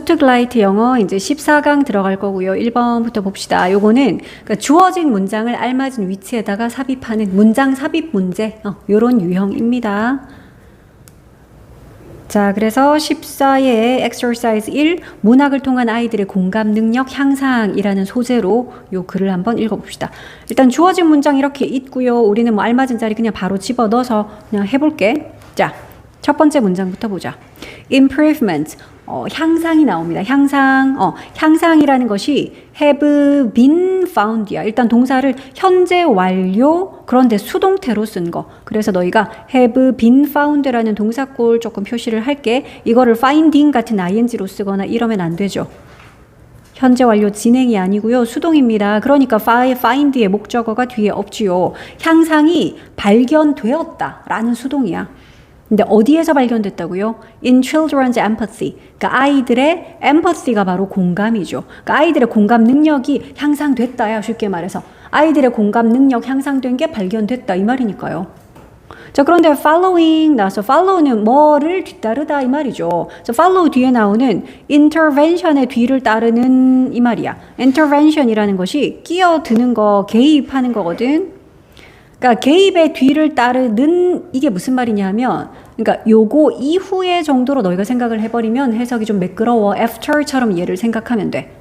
포트글라이트 영어 이제 14강 들어갈 거고요. 1번부터 봅시다. 요거는 그러니까 주어진 문장을 알맞은 위치에다가 삽입하는 문장 삽입 문제, 요런 유형입니다. 자, 그래서 14의 exercise 1, 문학을 통한 아이들의 공감 능력 향상이라는 소재로 요 글을 한번 읽어봅시다. 일단 주어진 문장 이렇게 있고요. 우리는 뭐 알맞은 자리 그냥 바로 집어넣어서 그냥 해볼게. 자, 첫 번째 문장부터 보자. improvement, 향상이 나옵니다. 향상이라는 것이 have been found야. 일단 동사를 현재 완료, 그런데 수동태로 쓴 거. 그래서 너희가 have been found라는 동사꼴 조금 표시를 할게. 이거를 finding 같은 ing로 쓰거나 이러면 안 되죠. 현재 완료 진행이 아니고요. 수동입니다. 그러니까 find의 목적어가 뒤에 없지요. 향상이 발견되었다라는 수동이야. 근데 어디에서 발견됐다고요? In children's empathy. 그러니까 아이들의 empathy가 바로 공감이죠. 그러니까 아이들의 공감 능력이 향상됐다야, 쉽게 말해서. 아이들의 공감 능력 향상된 게 발견됐다 이 말이니까요. 자, 그런데 following 나와서 follow는 뭐를 뒤따르다 이 말이죠. 자, follow 뒤에 나오는 intervention의 뒤를 따르는 이 말이야. intervention이라는 것이 끼어드는 거, 개입하는 거거든. 그러니까 개입의 뒤를 따르는 이게 무슨 말이냐 하면, 그러니까 요거 이후의 정도로 너희가 생각을 해버리면 해석이 좀 매끄러워. after처럼 이해를 생각하면 돼.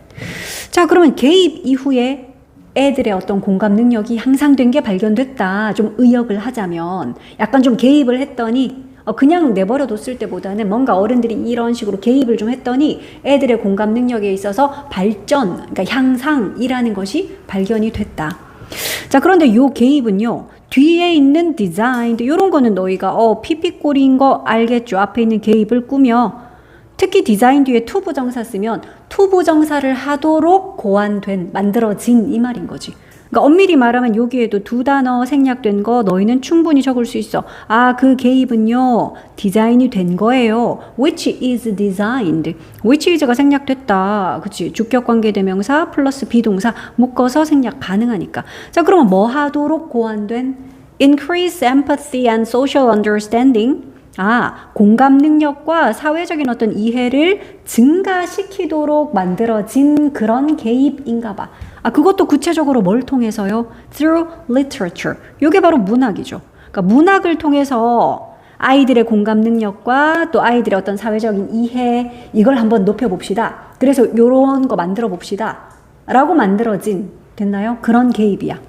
자, 그러면 개입 이후에 애들의 어떤 공감 능력이 향상된 게 발견됐다. 좀 의역을 하자면 약간 좀 개입을 했더니 그냥 내버려뒀을 때보다는 뭔가 어른들이 이런 식으로 개입을 좀 했더니 애들의 공감 능력에 있어서 발전, 그러니까 향상이라는 것이 발견이 됐다. 자, 그런데 요 개입은요, 뒤에 있는 디자인, 요런 거는 너희가 피피꼴인 거 알겠죠? 앞에 있는 개입을 꾸며, 특히 디자인 뒤에 투부정사 쓰면 투부정사를 하도록 고안된, 만들어진 이 말인 거지. 그러니까 엄밀히 말하면 여기에도 두 단어 생략된 거 너희는 충분히 적을 수 있어. 아, 그 개입은요, 디자인이 된 거예요. Which is designed. Which is가 생략됐다. 그치? 주격관계대명사 플러스 비동사 묶어서 생략 가능하니까. 자, 그러면 뭐 하도록 고안된? Increase empathy and social understanding. 아, 공감 능력과 사회적인 어떤 이해를 증가시키도록 만들어진 그런 개입인가 봐. 아, 그것도 구체적으로 뭘 통해서요? Through literature. 이게 바로 문학이죠. 그러니까 문학을 통해서 아이들의 공감 능력과 또 아이들의 어떤 사회적인 이해, 이걸 한번 높여봅시다. 그래서 이런 거 만들어 봅시다. 라고 만들어진, 됐나요? 그런 개입이야.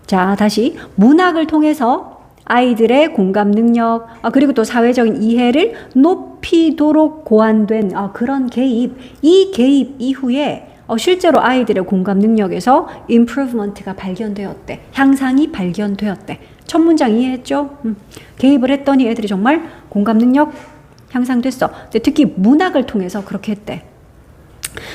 자, 다시 문학을 통해서 아이들의 공감 능력, 그리고 또 사회적인 이해를 높이도록 고안된 그런 개입. 이 개입 이후에 실제로 아이들의 공감 능력에서 improvement가 발견되었대. 향상이 발견되었대. 첫 문장 이해했죠? 개입을 했더니 애들이 정말 공감 능력 향상됐어. 특히 문학을 통해서 그렇게 했대.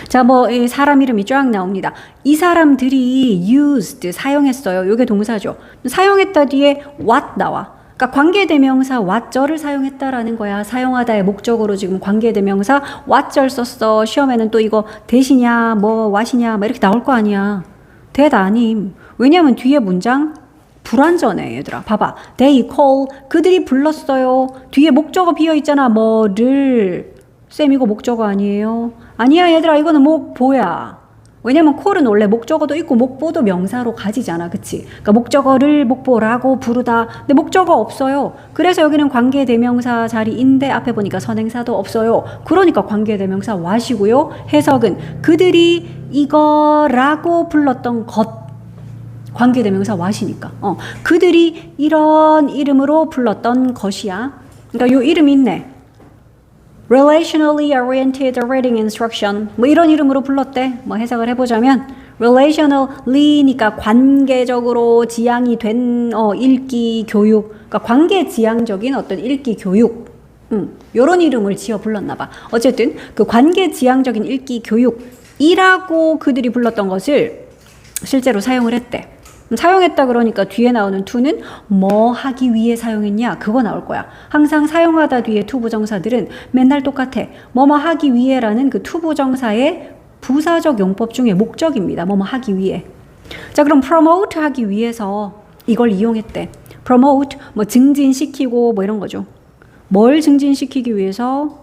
자, 뭐 사람 이름이 쫙 나옵니다. 이 사람들이 used, 사용했어요. 이게 동사죠. 사용했다 뒤에 what 나와. 그러니까 관계대명사 what절을 사용했다라는 거야. 사용하다의 목적으로 지금 관계대명사 what절 썼어. 시험에는 또 이거 대시냐, 뭐 what이냐, 막 이렇게 나올 거 아니야. 대다 아님. 왜냐하면 뒤에 문장 불완전해, 얘들아. 봐봐. They call, 그들이 불렀어요. 뒤에 목적어 비어 있잖아. 뭐를. 쌤, 이거 목적어 아니에요? 아니야, 얘들아. 이거는 목보야. 왜냐면 call은 원래 목적어도 있고 목보도 명사로 가지잖아. 그치? 그러니까 목적어를 목보라고 부르다. 근데 목적어 없어요. 그래서 여기는 관계대명사 자리인데 앞에 보니까 선행사도 없어요. 그러니까 관계대명사 what이고요. 해석은 그들이 이거라고 불렀던 것. 관계대명사 what이니까. 그들이 이런 이름으로 불렀던 것이야. 그러니까 요 이름이 있네. Relationally oriented reading instruction. 뭐 이런 이름으로 불렀대. 뭐 해석을 해보자면 relationally니까 관계적으로 지향이 된 읽기 교육. 그러니까 관계 지향적인 어떤 읽기 교육. 요런 이름을 지어 불렀나 봐. 어쨌든 그 관계 지향적인 읽기 교육이라고 그들이 불렀던 것을 실제로 사용을 했대. 사용했다 그러니까 뒤에 나오는 to는 뭐 하기 위해 사용했냐? 그거 나올 거야. 항상 사용하다 뒤에 to 부정사들은 맨날 똑같아. 뭐뭐 하기 위해라는 그 to 부정사의 부사적 용법 중에 목적입니다. 뭐뭐 하기 위해. 자, 그럼 promote 하기 위해서 이걸 이용했대. promote, 뭐 증진시키고 뭐 이런 거죠. 뭘 증진시키기 위해서?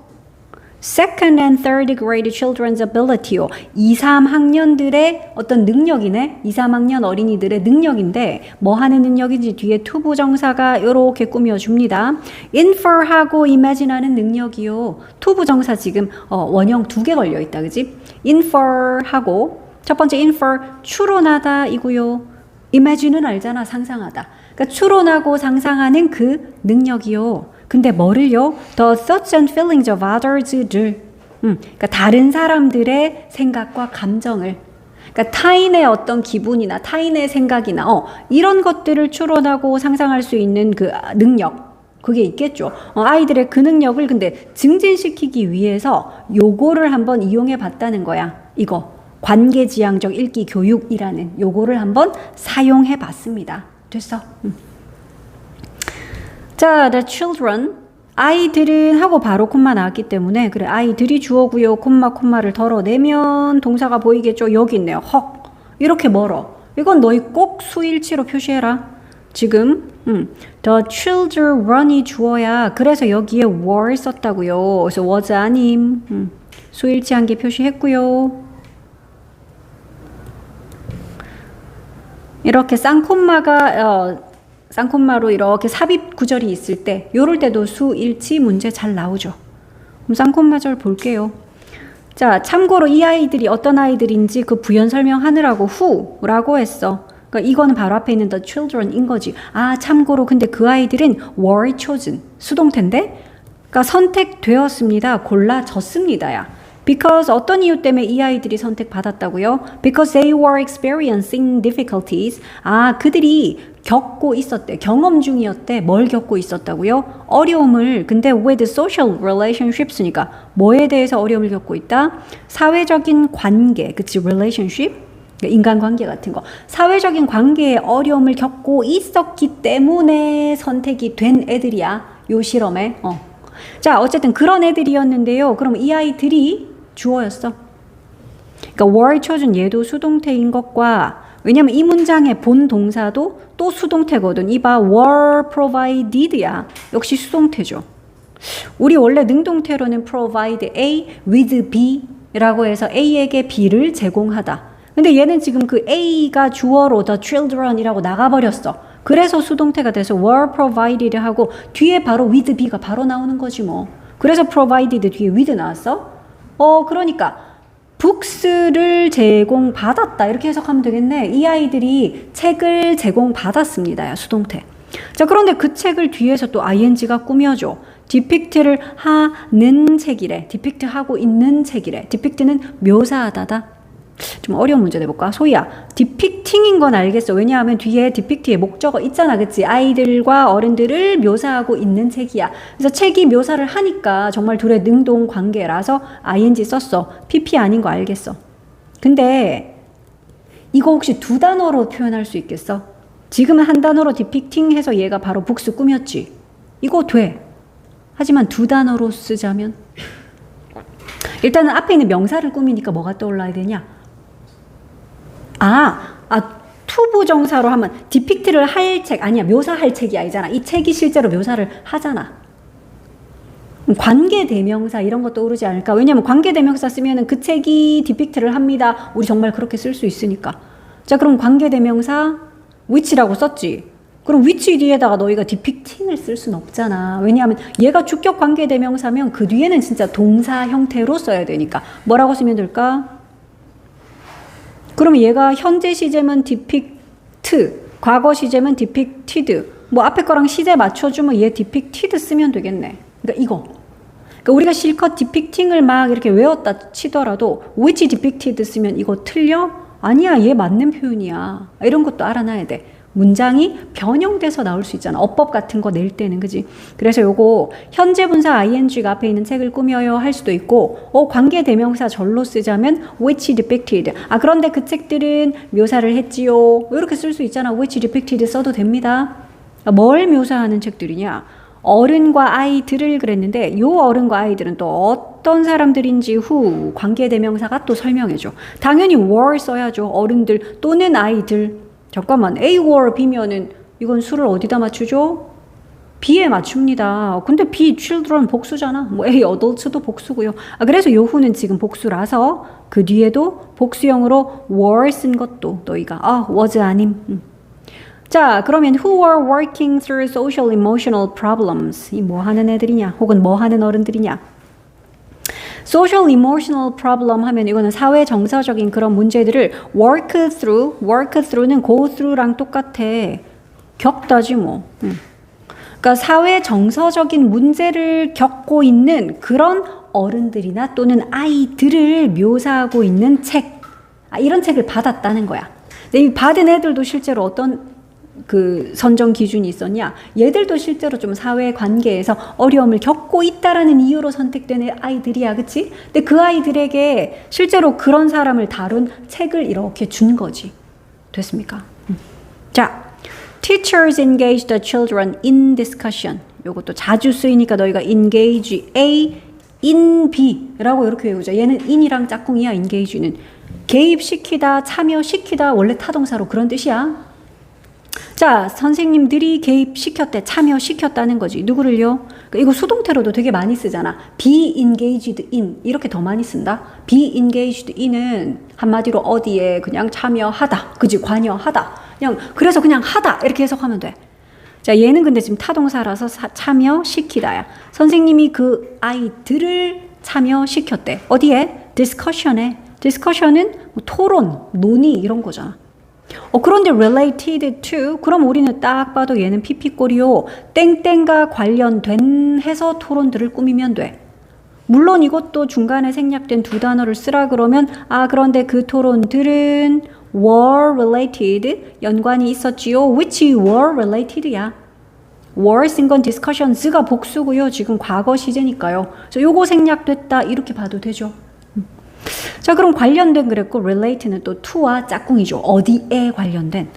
second and third grade children's ability요. 2, 3학년들의 어떤 능력이네. 2, 3학년 어린이들의 능력인데 뭐 하는 능력인지 뒤에 투부정사가 이렇게 꾸며줍니다. infer하고 imagine하는 능력이요. 투부정사 지금 원형 2개 걸려있다. 그지? infer하고 첫 번째 infer 추론하다 이고요. imagine은 알잖아. 상상하다. 그러니까 추론하고 상상하는 그 능력이요. 근데 뭐를요? The thoughts and feelings of others들. 그러니까 다른 사람들의 생각과 감정을. 그러니까 타인의 어떤 기분이나 타인의 생각이나 이런 것들을 추론하고 상상할 수 있는 그 능력. 그게 있겠죠. 아이들의 그 능력을 근데 증진시키기 위해서 요거를 한번 이용해 봤다는 거야. 이거. 관계지향적 읽기 교육이라는 요거를 한번 사용해 봤습니다. 됐어. 자, the children. 아이들은 하고 바로 콤마 나왔기 때문에 그래 아이들이 주어고요. 콤마를 덜어내면 동사가 보이겠죠. 여기 있네요. 헉. 이렇게 멀어. 이건 너희 꼭 수일치로 표시해라. 지금 the children이 주어야. 그래서 여기에 were 썼다고요. 그래서 was 아님. 수일치 한 개 표시했고요. 이렇게 쌍콤마로 이렇게 삽입 구절이 있을 때 요럴 때도 수일치 문제 잘 나오죠. 그럼 쌍콤마절 볼게요. 자, 참고로 이 아이들이 어떤 아이들인지 그 부연 설명하느라고 who라고 했어. 그러니까 이거는 바로 앞에 있는 the children인 거지. 아, 참고로 근데 그 아이들은 were chosen. 수동태인데? 그러니까 선택되었습니다. 골라졌습니다야. Because 어떤 이유 때문에 이 아이들이 선택받았다고요? Because they were experiencing difficulties. 아, 그들이 겪고 있었대. 경험 중이었대. 뭘 겪고 있었다고요? 어려움을. 근데 with social relationships니까 뭐에 대해서 어려움을 겪고 있다? 사회적인 관계. 그치? relationship. 인간관계 같은 거. 사회적인 관계에 어려움을 겪고 있었기 때문에 선택이 된 애들이야. 요 실험에. 자, 어쨌든 그런 애들이었는데요. 그럼 이 아이들이 주어였어. 그러니까 were chosen 얘도 수동태인 것과 왜냐면 이 문장의 본 동사도 또 수동태거든. 이봐 were provided야. 역시 수동태죠. 우리 원래 능동태로는 provide A with B라고 해서 A에게 B를 제공하다. 근데 얘는 지금 그 A가 주어로 the children이라고 나가버렸어. 그래서 수동태가 돼서 were provided 하고 뒤에 바로 with B가 바로 나오는 거지 뭐. 그래서 provided 뒤에 with 나왔어. 그러니까 북스를 제공받았다 이렇게 해석하면 되겠네. 이 아이들이 책을 제공받았습니다. 수동태. 자, 그런데 그 책을 뒤에서 또 ing가 꾸며줘. depict를 하는 책이래. depict 하고 있는 책이래. depict는 묘사하다다. 좀 어려운 문제 내볼까? 소희야, depicting인 건 알겠어. 왜냐하면 뒤에 depict의 목적어 있잖아. 그치? 아이들과 어른들을 묘사하고 있는 책이야. 그래서 책이 묘사를 하니까 정말 둘의 능동 관계라서 ing 썼어. pp 아닌 거 알겠어. 근데 이거 혹시 두 단어로 표현할 수 있겠어? 지금은 한 단어로 depicting 해서 얘가 바로 북스 꾸몄지. 이거 돼. 하지만 두 단어로 쓰자면 일단은 앞에 있는 명사를 꾸미니까 뭐가 떠올라야 되냐? 투부정사로 하면 depict를 할 책, 아니야, 묘사할 책이 아니잖아. 이 책이 실제로 묘사를 하잖아. 관계대명사 이런 것도 오르지 않을까? 왜냐면 관계대명사 쓰면은 그 책이 depict를 합니다. 우리 정말 그렇게 쓸 수 있으니까. 자, 그럼 관계대명사 which라고 썼지. 그럼 which 뒤에다가 너희가 depicting을 쓸 수는 없잖아. 왜냐하면 얘가 주격 관계대명사면 그 뒤에는 진짜 동사 형태로 써야 되니까. 뭐라고 쓰면 될까? 그러면 얘가 현재 시제면 depict, 과거 시제면 depicted. 뭐 앞에 거랑 시제 맞춰주면 얘 depicted 쓰면 되겠네. 그러니까 이거. 그러니까 우리가 실컷 depicting을 막 이렇게 외웠다 치더라도 which depicted 쓰면 이거 틀려? 아니야, 얘 맞는 표현이야. 이런 것도 알아놔야 돼. 문장이 변형돼서 나올 수 있잖아. 어법 같은 거 낼 때는, 그지? 그래서 요거 현재 분사 ing가 앞에 있는 책을 꾸며요 할 수도 있고, 관계 대명사 절로 쓰자면 which depicted. 그런데 그 책들은 묘사를 했지요. 이렇게 쓸 수 있잖아. which depicted 써도 됩니다. 뭘 묘사하는 책들이냐? 어른과 아이들을 그랬는데 요 어른과 아이들은 또 어떤 사람들인지 후 관계 대명사가 또 설명해줘. 당연히 were 써야죠. 어른들 또는 아이들. 잠깐만, A or B면은 이건 수를 어디다 맞추죠? B에 맞춥니다. 근데 B children 복수잖아. 뭐 A adults도 복수고요. 그래서 요 후는 지금 복수라서 그 뒤에도 복수형으로 were 쓴 것도 너희가 was 아님. 자, 그러면 who are working through social emotional problems. 이 뭐 하는 애들이냐? 혹은 뭐 하는 어른들이냐? social emotional problem 하면 이거는 사회 정서적인 그런 문제들을 work through는 go through랑 똑같아. 겪다지 뭐. 그러니까 사회 정서적인 문제를 겪고 있는 그런 어른들이나 또는 아이들을 묘사하고 있는 책. 이런 책을 받았다는 거야. 근데 이 받은 애들도 실제로 어떤 그 선정 기준이 있었냐? 얘들도 실제로 좀 사회 관계에서 어려움을 겪고 있다라는 이유로 선택된 아이들이야, 그치? 근데 그 아이들에게 실제로 그런 사람을 다룬 책을 이렇게 준 거지. 됐습니까? 자, teachers engage the children in discussion. 요것도 자주 쓰이니까 너희가 engage A, in B라고 이렇게 외우죠. 얘는 in이랑 짝꿍이야, engage는. 개입시키다, 참여시키다, 원래 타동사로 그런 뜻이야. 자, 선생님들이 개입시켰대, 참여시켰다는 거지. 누구를요? 이거 수동태로도 되게 많이 쓰잖아. be engaged in 이렇게 더 많이 쓴다. be engaged in은 한마디로 어디에 그냥 참여하다, 그지? 관여하다. 그래서 그냥 하다 이렇게 해석하면 돼. 자, 얘는 근데 지금 타동사라서 참여시키다야. 선생님이 그 아이들을 참여시켰대. 어디에? discussion에. discussion은 뭐 토론, 논의 이런 거잖아. 그런데 related to, 그럼 우리는 딱 봐도 얘는 피피꼴이요. 땡땡과 관련된 해서 토론들을 꾸미면 돼. 물론 이것도 중간에 생략된 두 단어를 쓰라 그러면 그런데 그 토론들은 were related, 연관이 있었지요. which were related야. were 쓴 건 discussions가 복수고요. 지금 과거 시제니까요. 그래서 요거 생략됐다 이렇게 봐도 되죠. 자, 그럼 관련된 그랬고 relate는 또 to와 짝꿍이죠. 어디에 관련된.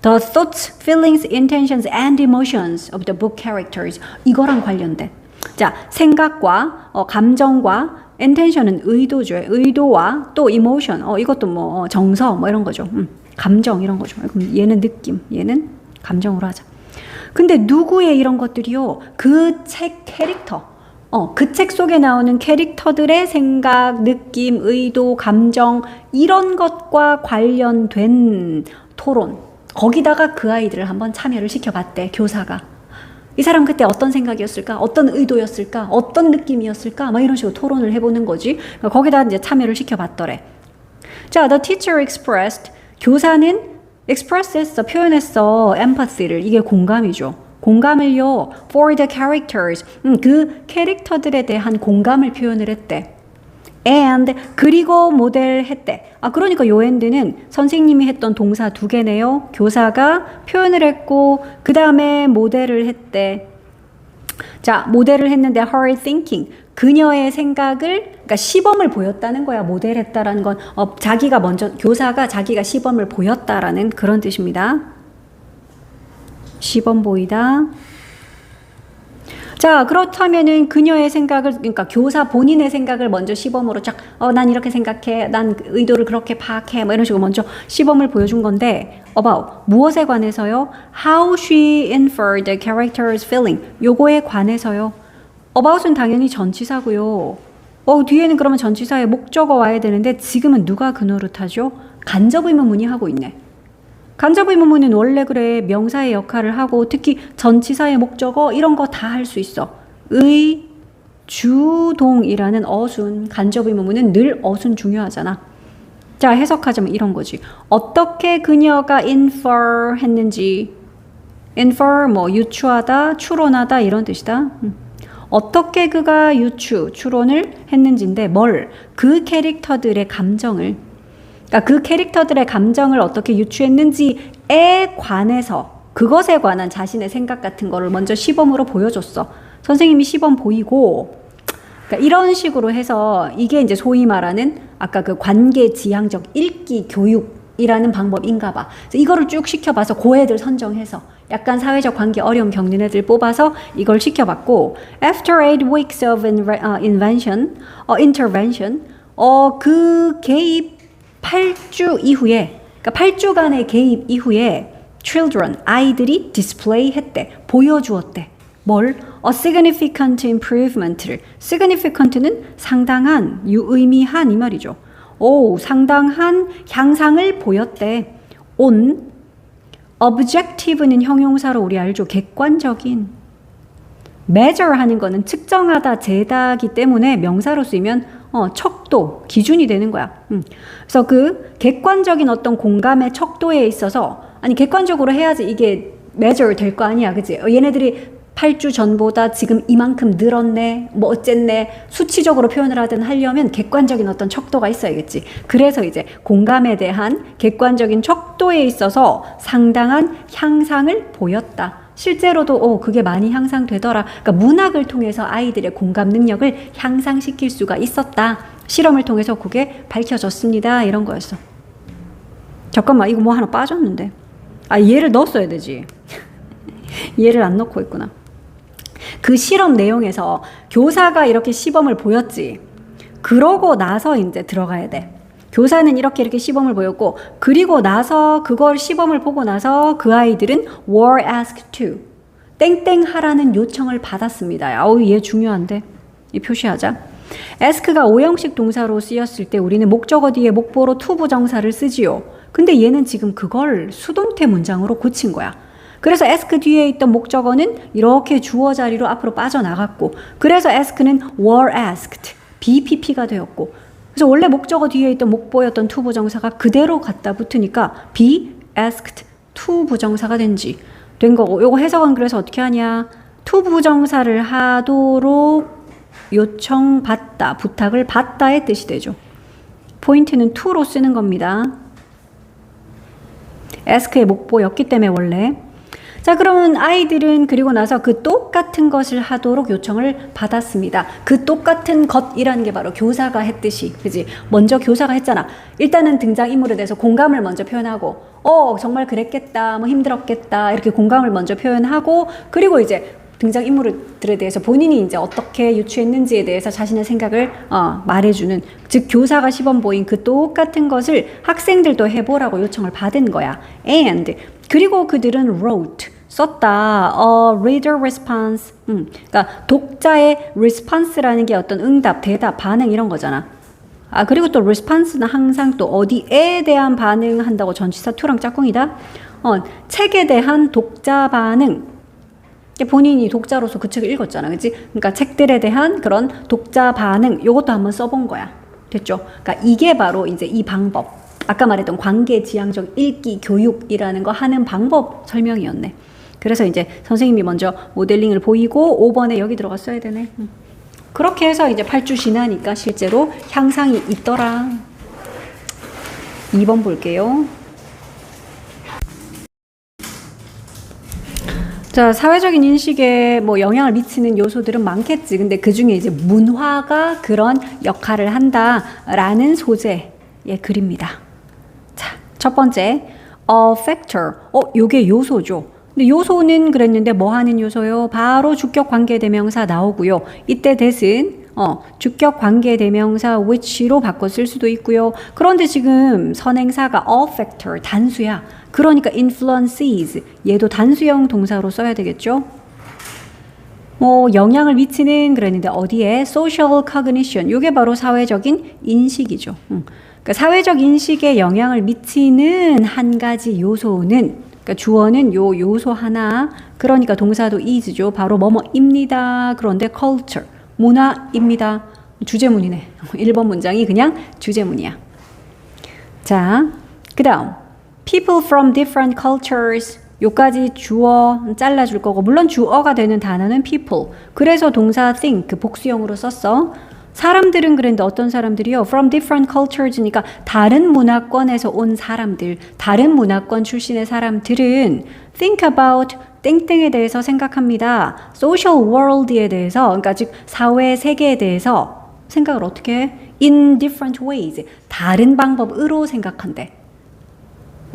The thoughts, feelings, intentions and emotions of the book characters. 이거랑 관련된. 자, 생각과 감정과 intention은 의도죠. 의도와 또 emotion. 이것도 뭐 정서 뭐 이런 거죠. 감정 이런 거죠. 그럼 얘는 느낌, 얘는 감정으로 하자. 근데 누구의 이런 것들이요? 그 책 캐릭터. 그 책 속에 나오는 캐릭터들의 생각, 느낌, 의도, 감정 이런 것과 관련된 토론. 거기다가 그 아이들을 한번 참여를 시켜봤대, 교사가. 이 사람 그때 어떤 생각이었을까? 어떤 의도였을까? 어떤 느낌이었을까? 막 이런 식으로 토론을 해보는 거지. 거기다 이제 참여를 시켜봤더래. 자, the teacher expressed. 교사는 express 했어, 표현했어. empathy를. 이게 공감이죠. 공감을요, for the characters, 그 캐릭터들에 대한 공감을 표현을 했대. and, 그리고 모델했대. 그러니까 요 and는 선생님이 했던 동사 두 개네요. 교사가 표현을 했고, 그 다음에 모델을 했대. 자, 모델을 했는데 her thinking, 그녀의 생각을, 그러니까 시범을 보였다는 거야. 모델했다라는 건 자기가 먼저, 교사가 자기가 시범을 보였다라는 그런 뜻입니다. 시범 보이다. 자, 그렇다면은 그녀의 생각을, 그러니까 교사 본인의 생각을 먼저 시범으로 쫙, 난 이렇게 생각해, 난 의도를 그렇게 파악해, 뭐 이런 식으로 먼저 시범을 보여준 건데, about, 무엇에 관해서요? How she inferred the character's feeling. 요거에 관해서요. about은 당연히 전치사고요. 뒤에는 그러면 전치사의 목적어 와야 되는데, 지금은 누가 그 노릇하죠? 간접의문문이 하고 있네. 간접의문문은 원래 그래 명사의 역할을 하고 특히 전치사의 목적어 이런 거 다 할 수 있어. 의, 주동이라는 어순, 간접의문문은 늘 어순 중요하잖아. 자, 해석하자면 이런 거지. 어떻게 그녀가 infer 했는지. infer 뭐 유추하다, 추론하다 이런 뜻이다. 어떻게 그가 추론을 했는지인데 뭘? 그 캐릭터들의 감정을, 그러니까 그 캐릭터들의 감정을 어떻게 유추했는지에 관해서 그것에 관한 자신의 생각 같은 거를 먼저 시범으로 보여줬어. 선생님이 시범 보이고, 그러니까 이런 식으로 해서 이게 이제 소위 말하는 아까 그 관계지향적 읽기 교육이라는 방법인가 봐. 그래서 이거를 쭉 시켜봐서 그 애들 선정해서 약간 사회적 관계 어려움 겪는 애들 뽑아서 이걸 시켜봤고, after 8 weeks of intervention, 그 개입 8주 이후에, 그러니까 8주간의 개입 이후에 children, 아이들이 display 했대, 보여주었대. 뭘? A significant improvement를. significant는 상당한, 유의미한 이 말이죠. 오, 상당한 향상을 보였대. on. objective는 형용사로 우리 알죠? 객관적인. measure 하는 거는 측정하다, 재다기 때문에 명사로 쓰이면 척도, 기준이 되는 거야. 그래서 그 객관적인 어떤 공감의 척도에 있어서 아니 객관적으로 해야지 이게 measure 될 거 아니야, 그치? 얘네들이 8주 전보다 지금 이만큼 늘었네, 뭐 어쨌네, 수치적으로 표현을 하든 하려면 객관적인 어떤 척도가 있어야겠지. 그래서 이제 공감에 대한 객관적인 척도에 있어서 상당한 향상을 보였다. 실제로도 그게 많이 향상되더라. 그러니까 문학을 통해서 아이들의 공감 능력을 향상시킬 수가 있었다. 실험을 통해서 그게 밝혀졌습니다. 이런 거였어. 잠깐만, 이거 뭐 하나 빠졌는데. 얘를 넣었어야 되지. 얘를 안 넣고 있구나. 그 실험 내용에서 교사가 이렇게 시범을 보였지. 그러고 나서 이제 들어가야 돼. 교사는 이렇게 시범을 보였고, 그리고 나서 그걸 시범을 보고 나서 그 아이들은 were asked to 땡땡 하라는 요청을 받았습니다. 얘 중요한데 이 표시하자. ask가 오형식 동사로 쓰였을 때 우리는 목적어 뒤에 목보로 to 부정사를 쓰지요. 근데 얘는 지금 그걸 수동태 문장으로 고친 거야. 그래서 ask 뒤에 있던 목적어는 이렇게 주어 자리로 앞으로 빠져나갔고, 그래서 ask는 were asked, BPP가 되었고, 그래서 원래 목적어 뒤에 있던 목보였던 to 부정사가 그대로 갖다 붙으니까 be asked to 부정사가 된 거고, 요거 해석은 그래서 어떻게 하냐? to 부정사를 하도록 요청받다, 부탁을 받다의 뜻이 되죠. 포인트는 to로 쓰는 겁니다. ask의 목보였기 때문에 원래. 자, 그러면 아이들은 그리고 나서 그 똑같은 것을 하도록 요청을 받았습니다. 그 똑같은 것이라는 게 바로 교사가 했듯이, 그지? 먼저 교사가 했잖아. 일단은 등장인물에 대해서 공감을 먼저 표현하고, 정말 그랬겠다, 뭐 힘들었겠다, 이렇게 공감을 먼저 표현하고, 그리고 이제 등장인물들에 대해서 본인이 이제 어떻게 유추했는지에 대해서 자신의 생각을 말해주는, 즉 교사가 시범 보인 그 똑같은 것을 학생들도 해보라고 요청을 받은 거야. And 그리고 그들은 wrote 썼다. reader response. 그러니까 독자의 response라는 게 어떤 응답, 대답, 반응 이런 거잖아. 그리고 또 response는 항상 또 어디에 대한 반응한다고 전치사 to랑 짝꿍이다. 책에 대한 독자 반응. 본인이 독자로서 그 책을 읽었잖아, 그치? 그러니까 책들에 대한 그런 독자 반응, 요것도 한번 써본 거야. 됐죠? 그러니까 이게 바로 이제 이 방법. 아까 말했던 관계지향적 읽기 교육이라는 거 하는 방법 설명이었네. 그래서 이제 선생님이 먼저 모델링을 보이고 5번에 여기 들어갔어야 되네. 그렇게 해서 이제 8주 지나니까 실제로 향상이 있더라. 2번 볼게요. 자, 사회적인 인식에 뭐 영향을 미치는 요소들은 많겠지. 근데 그 중에 이제 문화가 그런 역할을 한다라는 소재의 글입니다. 자, 첫 번째, a factor. 요게 요소죠. 근데 요소는 그랬는데 뭐 하는 요소요? 바로 주격 관계대명사 나오고요. 이때 that은 주격 관계대명사 which로 바꿔 쓸 수도 있고요. 그런데 지금 선행사가 a factor, 단수야. 그러니까 influences, 얘도 단수형 동사로 써야 되겠죠? 영향을 미치는 그랬는데 어디에? social cognition, 요게 바로 사회적인 인식이죠. 그러니까 사회적 인식에 영향을 미치는 한 가지 요소는, 그러니까 주어는 요 요소 하나, 그러니까 동사도 is죠. 바로 뭐뭐입니다. 그런데 culture, 문화입니다. 주제문이네. 1번 문장이 그냥 주제문이야. 자, 그 다음 people from different cultures, 요까지 주어 잘라줄 거고, 물론 주어가 되는 단어는 people. 그래서 동사 think 복수형으로 썼어. 사람들은 그랬는데 어떤 사람들이요? From different cultures니까 다른 문화권에서 온 사람들, 다른 문화권 출신의 사람들은 think about 땡땡에 대해서 생각합니다. social world에 대해서, 그러니까 즉 사회 세계에 대해서 생각을 어떻게 해? in different ways, 다른 방법으로 생각한대.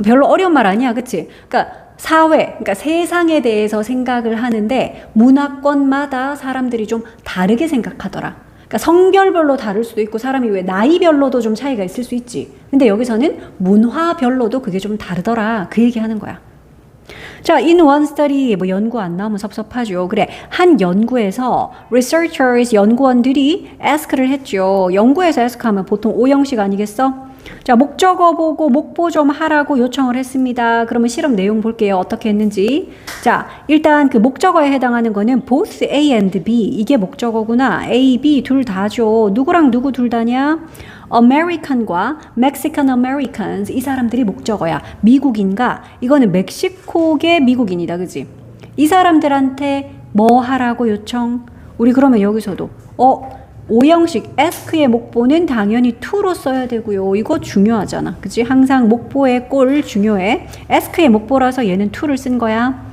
별로 어려운 말 아니야, 그치? 그러니까 사회, 그러니까 세상에 대해서 생각을 하는데 문화권마다 사람들이 좀 다르게 생각하더라. 그러니까 성별별로 다를 수도 있고, 사람이 왜 나이별로도 좀 차이가 있을 수 있지. 근데 여기서는 문화별로도 그게 좀 다르더라. 그 얘기하는 거야. 자, in one study, 뭐 연구 안 나오면 섭섭하죠. 그래, 한 연구에서 researchers, 연구원들이 ask를 했죠. 연구에서 ask 하면 보통 오형식 아니겠어? 자, 목적어 보고 목보 좀 하라고 요청을 했습니다. 그러면 실험 내용 볼게요. 어떻게 했는지. 자, 일단 그 목적어에 해당하는 거는 both A and B. 이게 목적어구나. A, B 둘 다죠. 누구랑 누구 둘 다냐? American과 Mexican Americans. 이 사람들이 목적어야. 미국인과 이거는 멕시코계 미국인이다. 그지? 이 사람들한테 뭐 하라고 요청? 우리 그러면 여기서도 오형식 ask의 목보는 당연히 to로 써야 되고요. 이거 중요하잖아. 그치? 항상 목보의 꼴 중요해. ask의 목보라서 얘는 to를 쓴 거야.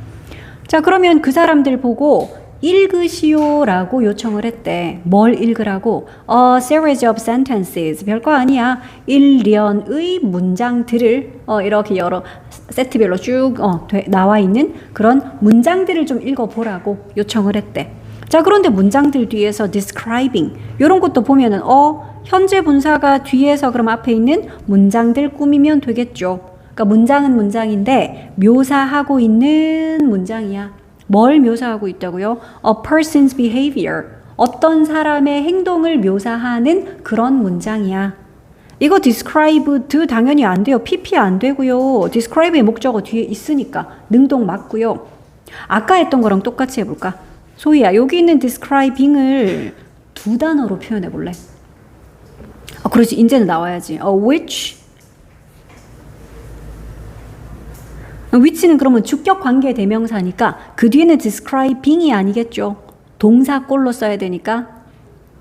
자, 그러면 그 사람들 보고 읽으시오 라고 요청을 했대. 뭘 읽으라고? A series of sentences. 별거 아니야. 일련의 문장들을 이렇게 여러 세트별로 쭉 나와 있는 그런 문장들을 좀 읽어보라고 요청을 했대. 자, 그런데 문장들 뒤에서 describing 이런 것도 보면은 현재 분사가 뒤에서 그럼 앞에 있는 문장들 꾸미면 되겠죠. 그러니까 문장은 문장인데 묘사하고 있는 문장이야. 뭘 묘사하고 있다고요? A person's behavior. 어떤 사람의 행동을 묘사하는 그런 문장이야. 이거 described 당연히 안 돼요. PP 안 되고요. describe의 목적어 뒤에 있으니까 능동 맞고요. 아까 했던 거랑 똑같이 해볼까? 소희야, 여기 있는 describing을 두 단어로 표현해 볼래? 그렇지. 이제는 나와야지. which는 그러면 주격 관계 대명사니까 그 뒤에는 describing이 아니겠죠. 동사꼴로 써야 되니까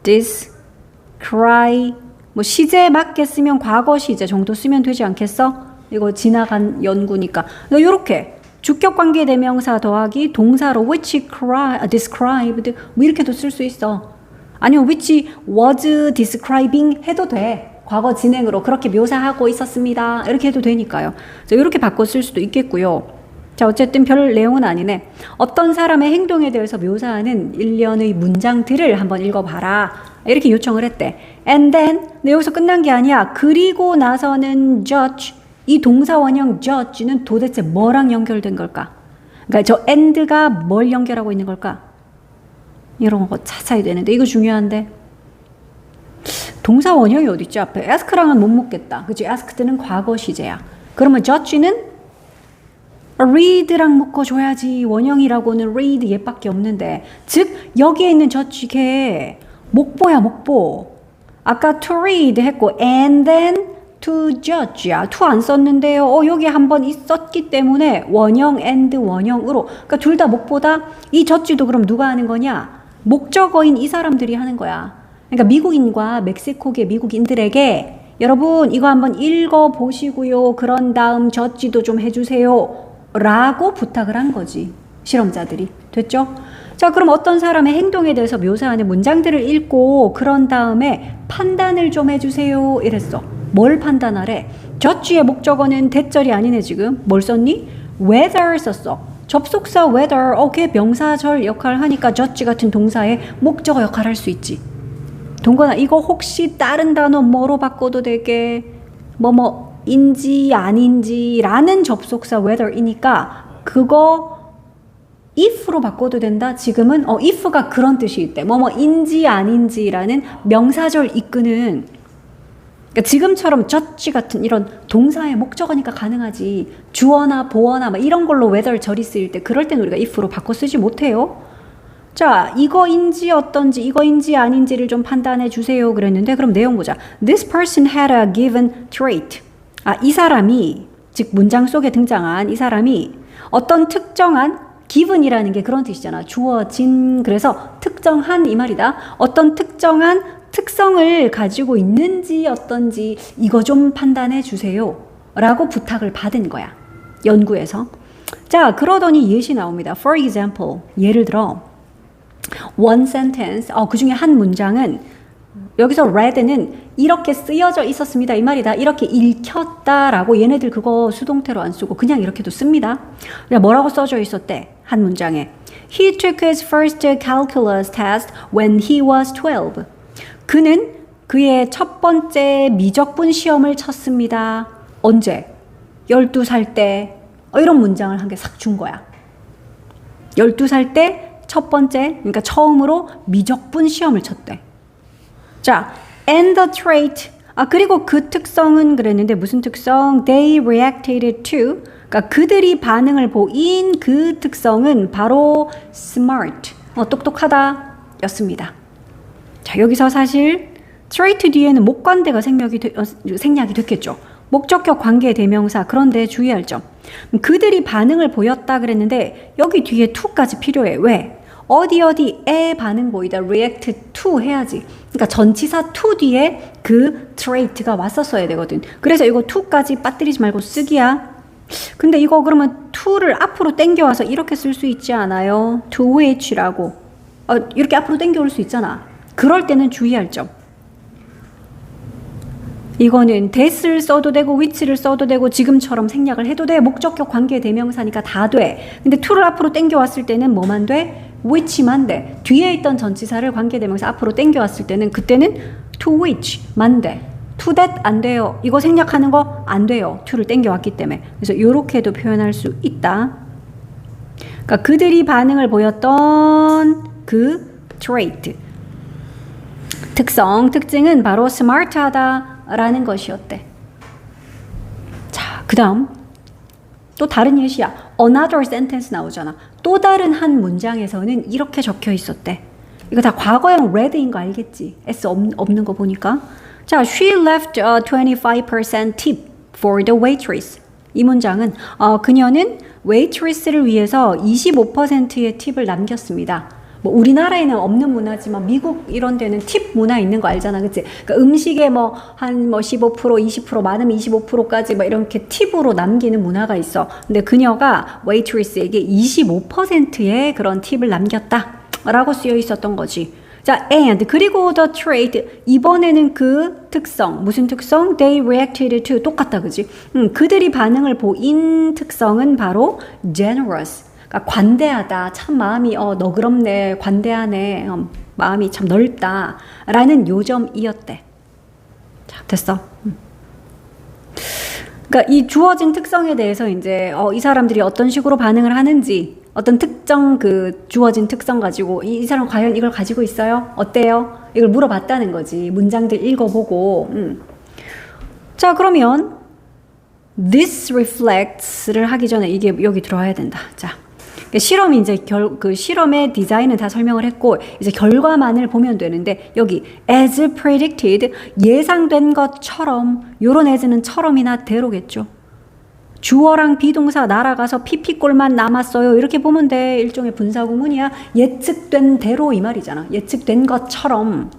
describe 뭐 시제에 맞게 쓰면 과거 시제 정도 쓰면 되지 않겠어? 이거 지나간 연구니까. 요렇게 주격 관계 대명사 더하기 동사로 which described 뭐 이렇게도 쓸 수 있어. 아니면 which was describing 해도 돼. 과거 진행으로 그렇게 묘사하고 있었습니다. 이렇게 해도 되니까요. 이렇게 바꿔 쓸 수도 있겠고요. 자, 어쨌든 별 내용은 아니네. 어떤 사람의 행동에 대해서 묘사하는 일련의 문장들을 한번 읽어봐라. 이렇게 요청을 했대. And then, 근데 여기서 끝난 게 아니야. 그리고 나서는 judge. 이 동사 원형 judge는 도대체 뭐랑 연결된 걸까? 그러니까 저 and가 뭘 연결하고 있는 걸까? 이런 거 찾아야 되는데 이거 중요한데. 동사 원형이 어디 있지 앞에? ask랑은 못 묻겠다. 그치? asked는 과거 시제야. 그러면 judge는 read랑 묶어줘야지. 원형이라고는 read 얘밖에 없는데. 즉 여기에 있는 judge 걔 목보야 목보. 아까 to read 했고 and then to judge야. to 안 썼는데요. 여기 한번 있었기 때문에 원형 and 원형으로. 그러니까 둘 다 목보다 이 judge도 그럼 누가 하는 거냐? 목적어인 이 사람들이 하는 거야. 그러니까 미국인과 멕시코계 미국인들에게 여러분 이거 한번 읽어보시고요. 그런 다음 judge도 좀 해주세요. 라고 부탁을 한 거지. 실험자들이. 됐죠? 자, 그럼 어떤 사람의 행동에 대해서 묘사하는 문장들을 읽고 그런 다음에 판단을 좀 해주세요. 이랬어. 뭘 판단하래? judge의 목적어는 대절이 아니네 지금. 뭘 썼니? whether 썼어. 접속사 whether 걔 명사절 역할을 하니까 judge 같은 동사의 목적어 역할을 할 수 있지. 동건아 이거 혹시 다른 단어 뭐로 바꿔도 되게 뭐뭐인지 아닌지 라는 접속사 whether이니까 그거 if로 바꿔도 된다. 지금은 if가 그런 뜻이 있대. 뭐뭐인지 아닌지라는 명사절 이끄는 그러니까 지금처럼 judge 같은 이런 동사의 목적어니까 가능하지. 주어나 보어나 막 이런 걸로 whether 절이 쓰일 때 그럴 땐 우리가 if로 바꿔 쓰지 못해요. 자, 이거인지 어떤지 이거인지 아닌지를 좀 판단해 주세요 그랬는데 그럼 내용 보자. This person had a given trait. 이 사람이 즉 문장 속에 등장한 이 사람이 어떤 특정한 given이라는 게 그런 뜻이잖아. 주어진 그래서 특정한 이 말이다. 어떤 특정한 특성을 가지고 있는지 어떤지 이거 좀 판단해 주세요 라고 부탁을 받은 거야. 연구에서. 자, 그러더니 예시 나옵니다. For example, 예를 들어 one sentence, 그 중에 한 문장은 여기서 read는 이렇게 쓰여져 있었습니다 이 말이다. 이렇게 읽혔다라고 얘네들 그거 수동태로 안 쓰고 그냥 이렇게도 씁니다. 뭐라고 써져 있었대? 한 문장에 He took his first calculus test when he was 12. 그는 그의 첫 번째 미적분 시험을 쳤습니다. 언제? 12살 때. 이런 문장을 한 개 싹 준 거야. 12살 때 첫 번째, 그러니까 처음으로 미적분 시험을 쳤대. 자, and the trait. 그리고 그 특성은 그랬는데 무슨 특성? They reacted to. 그러니까 그들이 반응을 보인 그 특성은 바로 smart. 똑똑하다 였습니다. 자, 여기서 사실 trait 뒤에는 목관대가 생략이 됐겠죠. 목적격 관계 대명사. 그런데 주의할 점. 그들이 반응을 보였다 그랬는데 여기 뒤에 to까지 필요해. 왜? 어디에 반응 보이다. react to 해야지. 그러니까 전치사 to 뒤에 그 trait가 왔었어야 되거든. 그래서 이거 to까지 빠뜨리지 말고 쓰기야. 근데 이거 그러면 to를 앞으로 당겨와서 이렇게 쓸 수 있지 않아요? to which라고. 이렇게 앞으로 당겨올 수 있잖아. 그럴 때는 주의할 점. 이거는 that을 써도 되고 which를 써도 되고 지금처럼 생략을 해도 돼. 목적격 관계 대명사니까 다 돼. 근데 to를 앞으로 당겨왔을 때는 뭐만 돼? which만 돼. 뒤에 있던 전치사를 관계 대명사 앞으로 당겨왔을 때는 그때는 to which만 돼. to that 안 돼요. 이거 생략하는 거 안 돼요. to를 당겨왔기 때문에. 그래서 이렇게도 표현할 수 있다. 그러니까 그들이 반응을 보였던 그 trait. 특징은 바로 smart하다 라는 것이었대. 자, 그 다음 또 다른 예시야. another sentence 나오잖아. 또 다른 한 문장에서는 이렇게 적혀 있었대. 이거 다 과거형 red인 거 알겠지? S 없는 거 보니까. 자, she left a 25% tip for the waitress. 이 문장은 그녀는 waitress를 위해서 25%의 팁을 남겼습니다. 뭐 우리나라에는 없는 문화지만 미국 이런 데는 팁 문화 있는 거 알잖아, 그치? 그러니까 음식에 한 15%, 20%, 많으면 25%까지 이렇게 팁으로 남기는 문화가 있어. 근데 그녀가 waitress에게 25%의 그런 팁을 남겼다라고 쓰여 있었던 거지. 자, and 그리고 the trait 이번에는 그 특성 무슨 특성? They reacted to 똑같다, 그지? 그들이 반응을 보인 특성은 바로 generous. 그러니까 관대하다. 참 마음이 너그럽네. 관대하네. 마음이 참 넓다. 라는 요점이었대. 자, 됐어. 그러니까 이 주어진 특성에 대해서 이제 이 사람들이 어떤 식으로 반응을 하는지 어떤 특정 그 주어진 특성 가지고 이 사람 과연 이걸 가지고 있어요? 어때요? 이걸 물어봤다는 거지. 문장들 읽어보고. 자, 그러면 this reflects를 하기 전에 이게 여기 들어와야 된다. 자. 실험이 이제 그 실험의 디자인은 다 설명을 했고 이제 결과만을 보면 되는데 여기 as predicted 예상된 것처럼 요런 as는 처럼이나 대로겠죠. 주어랑 비동사 날아가서 피피꼴만 남았어요. 이렇게 보면 돼. 일종의 분사구문이야. 예측된 대로 이 말이잖아. 예측된 것처럼.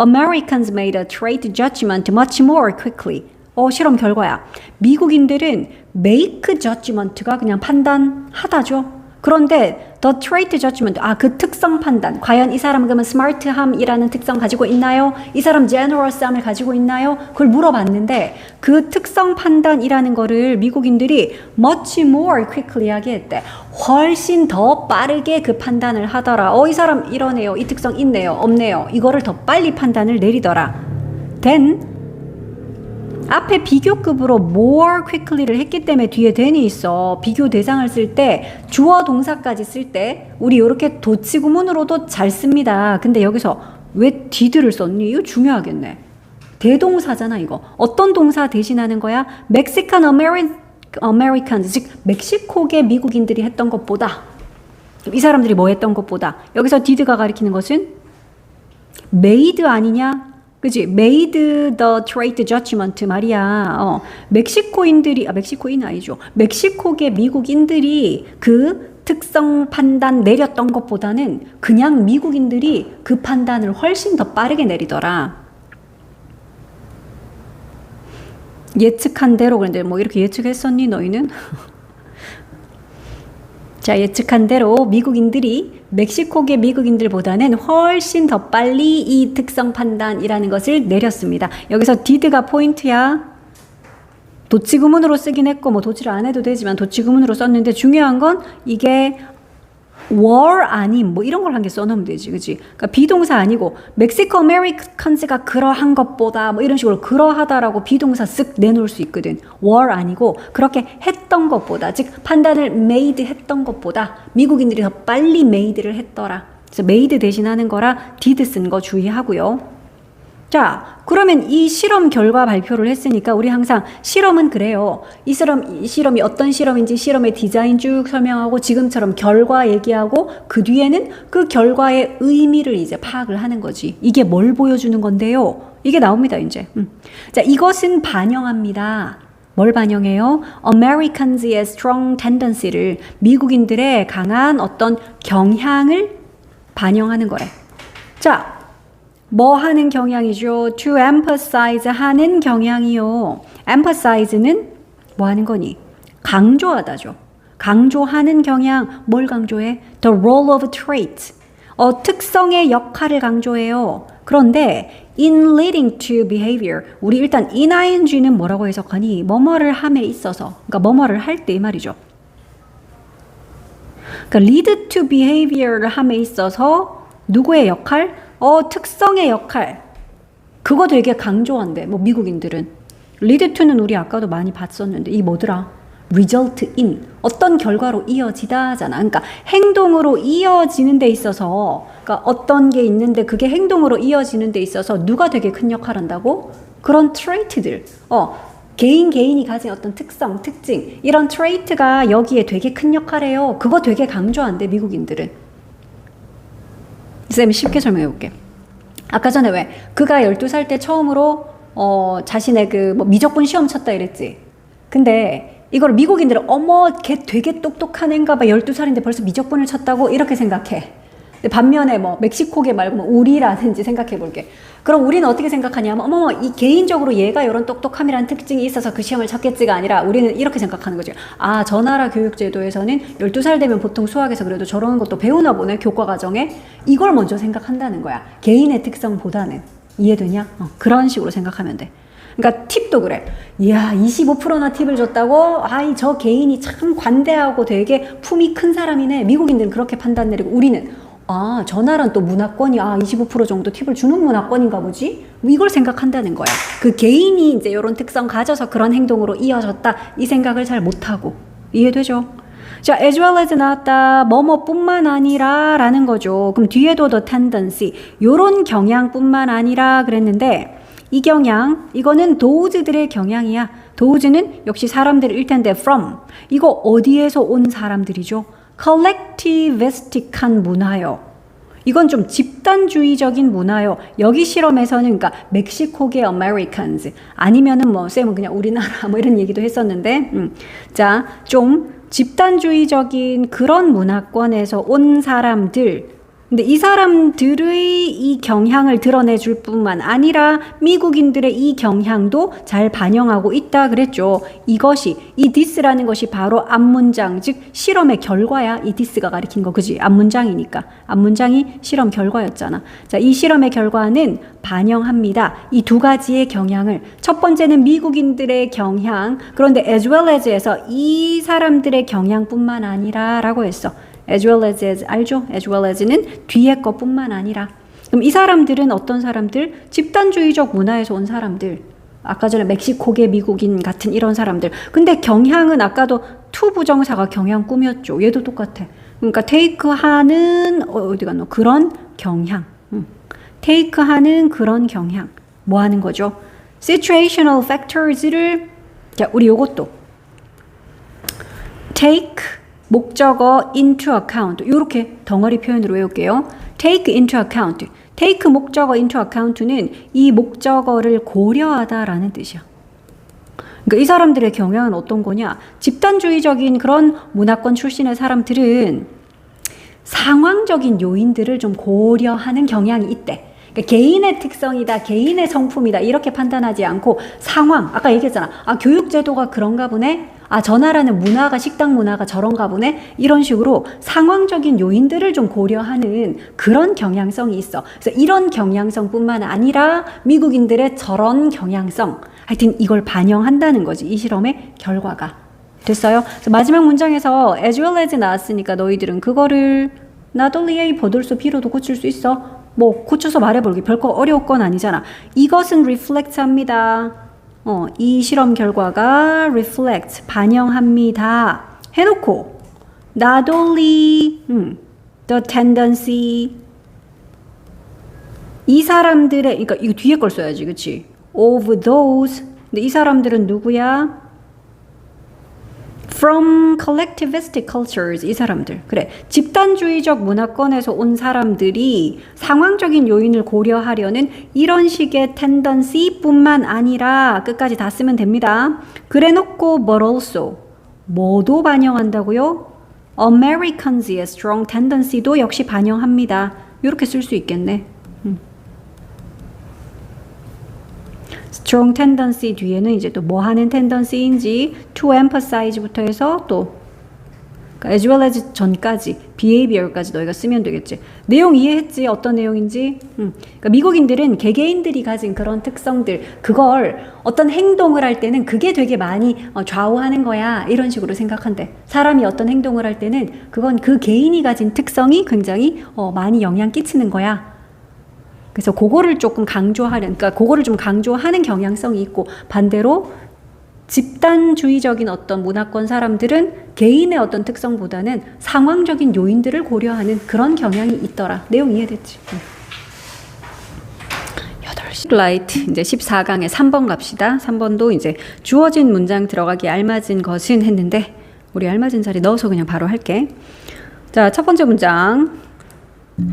Americans made a trade judgment much more quickly. 실험 결과야. 미국인들은 make judgment가 그냥 판단하다죠. 그런데 the trait judgment, 그 특성 판단. 과연 이 사람은 그러면 smart함이라는 특성 가지고 있나요? 이 사람 generous함을 가지고 있나요? 그걸 물어봤는데 그 특성 판단이라는 거를 미국인들이 much more quickly 하게 했대. 훨씬 더 빠르게 그 판단을 하더라. 이 사람 이러네요. 이 특성 있네요. 없네요. 이거를 더 빨리 판단을 내리더라. then 앞에 비교급으로 more quickly를 했기 때문에 뒤에 then이 있어. 비교 대상을 쓸 때 주어 동사까지 쓸 때 우리 이렇게 도치구문으로도 잘 씁니다. 근데 여기서 왜 did를 썼니? 이거 중요하겠네. 대동사잖아 이거. 어떤 동사 대신하는 거야? Mexican Americans, 즉 멕시코계 미국인들이 했던 것보다 이 사람들이 뭐 했던 것보다 여기서 did가 가리키는 것은 made 아니냐? 그치? made the trait judgment 말이야. 멕시코인들이, 멕시코인 아니죠. 멕시코계 미국인들이 그 특성 판단 내렸던 것보다는 그냥 미국인들이 그 판단을 훨씬 더 빠르게 내리더라. 예측한 대로. 그런데 뭐 이렇게 예측했었니 너희는? 자, 예측한 대로 미국인들이 멕시코계 미국인들보다는 훨씬 더 빨리 이 특성 판단이라는 것을 내렸습니다. 여기서 did가 포인트야. 도치구문으로 쓰긴 했고 뭐 도치를 안 해도 되지만 도치구문으로 썼는데 중요한 건 이게 war 아님 뭐 이런 걸 한 개 써놓으면 되지, 그치? 그러니까 비동사 아니고 멕시코 아메리칸스가 그러한 것보다 뭐 이런 식으로 그러하다라고 비동사 쓱 내놓을 수 있거든. war 아니고 그렇게 했던 것보다, 즉 판단을 made 했던 것보다 미국인들이 더 빨리 made를 했더라. 그래서 made 대신하는 거라 did 쓴 거 주의하고요. 자, 그러면 이 실험 결과 발표를 했으니까 우리 항상 실험은 그래요. 이 실험이 어떤 실험인지 실험의 디자인 쭉 설명하고 지금처럼 결과 얘기하고 그 뒤에는 그 결과의 의미를 이제 파악을 하는 거지. 이게 뭘 보여주는 건데요? 이게 나옵니다, 이제. 자, 이것은 반영합니다. 뭘 반영해요? Americans의 strong tendency를, 미국인들의 강한 어떤 경향을 반영하는 거래. 자, 뭐 하는 경향이죠? To emphasize 하는 경향이요. emphasize는 뭐 하는 거니? 강조하다죠. 강조하는 경향, 뭘 강조해? The role of trait. 특성의 역할을 강조해요. 그런데 in leading to behavior, 우리 일단 ing는 뭐라고 해석하니? 뭐뭐를 함에 있어서, 그러니까 뭐뭐를 할 때 이 말이죠. 그러니까 lead to behavior를 함에 있어서 누구의 역할? 특성의 역할. 그거 되게 강조한대, 뭐 미국인들은. lead to는 우리 아까도 많이 봤었는데 이 뭐더라? result in. 어떤 결과로 이어지다잖아. 그러니까 행동으로 이어지는 데 있어서, 그러니까 어떤 게 있는데 그게 행동으로 이어지는 데 있어서 누가 되게 큰 역할을 한다고? 그런 트레이트들. 개인이 가진 어떤 특성, 특징, 이런 트레이트가 여기에 되게 큰 역할을 해요. 그거 되게 강조한대, 미국인들은. 쌤이 쉽게 설명해 볼게. 아까 전에 왜 그가 12살 때 처음으로 자신의 그 뭐 미적분 시험 쳤다 이랬지. 근데 이걸 미국인들은 어머 걔 되게 똑똑한 애인가 봐, 12살인데 벌써 미적분을 쳤다고 이렇게 생각해. 근데 반면에 뭐 멕시코계 말고 뭐 우리라든지 생각해 볼게. 그럼 우리는 어떻게 생각하냐면 어머 이 개인적으로 얘가 이런 똑똑함이라는 특징이 있어서 그 시험을 쳤겠지가 아니라 우리는 이렇게 생각하는 거죠. 아, 저 나라 교육제도에서는 12살 되면 보통 수학에서 그래도 저런 것도 배우나 보네, 교과 과정에. 이걸 먼저 생각한다는 거야. 개인의 특성보다는. 이해되냐? 그런 식으로 생각하면 돼. 그러니까 팁도 그래. 이야, 25%나 팁을 줬다고? 아이, 저 개인이 참 관대하고 되게 품이 큰 사람이네. 미국인들은 그렇게 판단 내리고 우리는 아, 저 나라는 또 문화권이 25% 정도 팁을 주는 문화권인가 보지? 이걸 생각한다는 거야. 그 개인이 이제 이런 특성 가져서 그런 행동으로 이어졌다, 이 생각을 잘 못하고. 이해되죠? 자, as well as 나왔다. 뭐뭐뿐만 아니라 라는 거죠. 그럼 뒤에도 the tendency, 요런 경향뿐만 아니라 그랬는데 이 경향, 이거는 도우즈들의 경향이야. 도우즈는 역시 사람들일 텐데 from, 이거 어디에서 온 사람들이죠? collectivistic한 문화요. 이건 좀 집단주의적인 문화요. 여기 실험에서는 그러니까 멕시코계 Americans 아니면은 뭐 쌤은 그냥 우리나라 뭐 이런 얘기도 했었는데 자, 좀 집단주의적인 그런 문화권에서 온 사람들. 근데 이 사람들의 이 경향을 드러내줄 뿐만 아니라 미국인들의 이 경향도 잘 반영하고 있다 그랬죠. 이것이, 이 this라는 것이 바로 앞문장, 즉 실험의 결과야. 이 this가 가리킨 거, 그지? 앞문장이니까. 앞문장이 실험 결과였잖아. 자, 이 실험의 결과는 반영합니다. 이 두 가지의 경향을. 첫 번째는 미국인들의 경향, 그런데 as well as에서 이 사람들의 경향뿐만 아니라 라고 했어. as well as 알죠? as well as는 뒤에 것뿐만 아니라. 그럼 이 사람들은 어떤 사람들? 집단주의적 문화에서 온 사람들. 아까 전에 멕시코계 미국인 같은 이런 사람들. 근데 경향은 아까도 to 부정사가 경향 꾸몄죠. 얘도 똑같아. 그러니까 take 하는 어디 갔노? 그런 경향. take 하는 그런 경향. 뭐 하는 거죠? situational factors를, 자, 우리 요것도 take 목적어 into account, 이렇게 덩어리 표현으로 외울게요. take into account. take 목적어 into account는 이 목적어를 고려하다라는 뜻이야. 그러니까 이 사람들의 경향은 어떤 거냐? 집단주의적인 그런 문화권 출신의 사람들은 상황적인 요인들을 좀 고려하는 경향이 있대. 그러니까 개인의 특성이다, 개인의 성품이다, 이렇게 판단하지 않고 상황, 아까 얘기했잖아. 아, 교육제도가 그런가 보네? 아, 저 나라는 문화가, 식당 문화가 저런가 보네? 이런 식으로 상황적인 요인들을 좀 고려하는 그런 경향성이 있어. 그래서 이런 경향성뿐만 아니라 미국인들의 저런 경향성, 하여튼 이걸 반영한다는 거지, 이 실험의 결과가. 됐어요? 그래서 마지막 문장에서 as well as 나왔으니까 너희들은 그거를 not only A, but also B로도 고칠 수 있어. 뭐 고쳐서 말해보기 별거 어려울 건 아니잖아. 이것은 reflect 합니다. 이 실험 결과가 reflect, 반영합니다. 해놓고 not only the tendency 이 사람들의 그러니까 이거 뒤에 걸 써야지, 그치? of those 근데 이 사람들은 누구야? From collectivistic cultures 이 사람들 그래 집단주의적 문화권에서 온 사람들이 상황적인 요인을 고려하려는 이런 식의 tendency뿐만 아니라 끝까지 다 쓰면 됩니다. 그래놓고 but also 뭐도 반영한다고요? Americans의 strong tendency도 역시 반영합니다. 이렇게 쓸 수 있겠네. strong tendency 뒤에는 이제 또 뭐 하는 tendency인지 to emphasize부터 해서 또 그러니까 as well as 전까지 behavior까지 너희가 쓰면 되겠지. 내용 이해했지? 어떤 내용인지? 그러니까 미국인들은 개개인들이 가진 그런 특성들 그걸 어떤 행동을 할 때는 그게 되게 많이 좌우하는 거야 이런 식으로 생각한대. 사람이 어떤 행동을 할 때는 그건 그 개인이 가진 특성이 굉장히 많이 영향 끼치는 거야. 그래서 그거를 조금 강조하는, 그러니까 그거를 좀 강조하는 경향성이 있고 반대로 집단주의적인 어떤 문화권 사람들은 개인의 어떤 특성보다는 상황적인 요인들을 고려하는 그런 경향이 있더라. 내용 이해됐지? 8시 라이트 이제 14강에 3번 갑시다. 3번도 이제 주어진 문장 들어가기 알맞은 것은 했는데 우리 알맞은 자리 넣어서 그냥 바로 할게. 자, 첫 번째 문장.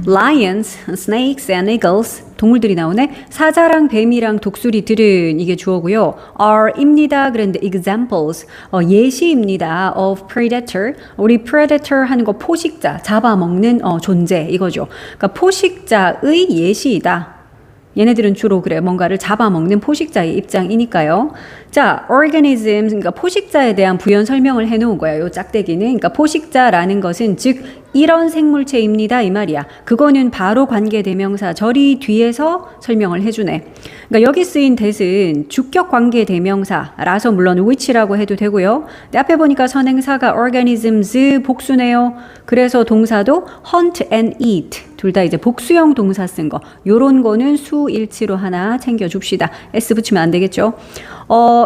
Lions, snakes and eagles 동물들이 나오네. 사자랑 뱀이랑 독수리들은 이게 주어고요. are입니다. 그런데 examples 예시입니다. of predator 우리 predator 하는 거 포식자 잡아먹는 존재 이거죠. 그러니까 포식자의 예시이다. 얘네들은 주로 그래 뭔가를 잡아먹는 포식자의 입장이니까요. 자, organisms 그러니까 포식자에 대한 부연 설명을 해놓은 거야. 요 짝대기는 그러니까 포식자라는 것은 즉 이런 생물체입니다 이 말이야. 그거는 바로 관계대명사 저리 뒤에서 설명을 해주네. 그러니까 여기 쓰인 that은 주격 관계대명사라서 물론 which라고 해도 되고요. 근데 앞에 보니까 선행사가 organisms 복수네요. 그래서 동사도 hunt and eat 둘 다 이제 복수형 동사 쓴 거 요런 거는 수일치로 하나 챙겨줍시다. S 붙이면 안 되겠죠.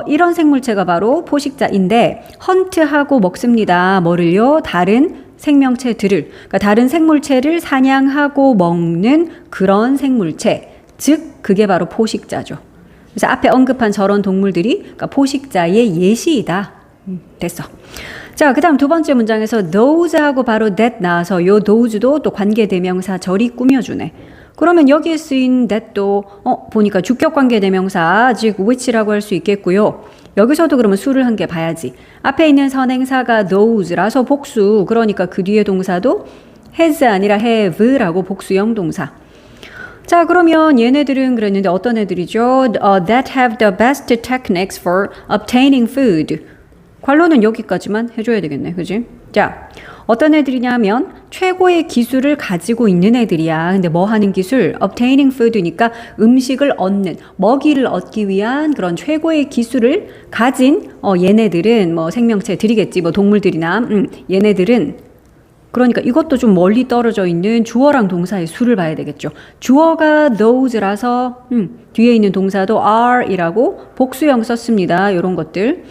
이런 생물체가 바로 포식자인데 헌트하고 먹습니다. 뭐를요? 다른 생명체들을 그러니까 다른 생물체를 사냥하고 먹는 그런 생물체 즉 그게 바로 포식자죠. 그래서 앞에 언급한 저런 동물들이 그러니까 포식자의 예시이다. 됐어. 자, 그 다음 두 번째 문장에서 those하고 바로 that 나와서 요 those도 또 관계대명사 절이 꾸며주네. 그러면 여기에 쓰인 that도 보니까 주격관계대명사 즉 which라고 할 수 있겠고요. 여기서도 그러면 수를 한 개 봐야지. 앞에 있는 선행사가 those라서 복수 그러니까 그 뒤에 동사도 has 아니라 have라고 복수형 동사. 자, 그러면 얘네들은 그랬는데 어떤 애들이죠? That have the best techniques for obtaining food. 관로는 여기까지만 해줘야 되겠네. 그지? 자, 어떤 애들이냐면 최고의 기술을 가지고 있는 애들이야. 근데 뭐 하는 기술? obtaining food니까 음식을 얻는, 먹이를 얻기 위한 그런 최고의 기술을 가진 얘네들은 뭐 생명체들이겠지. 뭐 동물들이나 얘네들은 그러니까 이것도 좀 멀리 떨어져 있는 주어랑 동사의 수를 봐야 되겠죠. 주어가 those라서 뒤에 있는 동사도 are이라고 복수형 썼습니다. 이런 것들.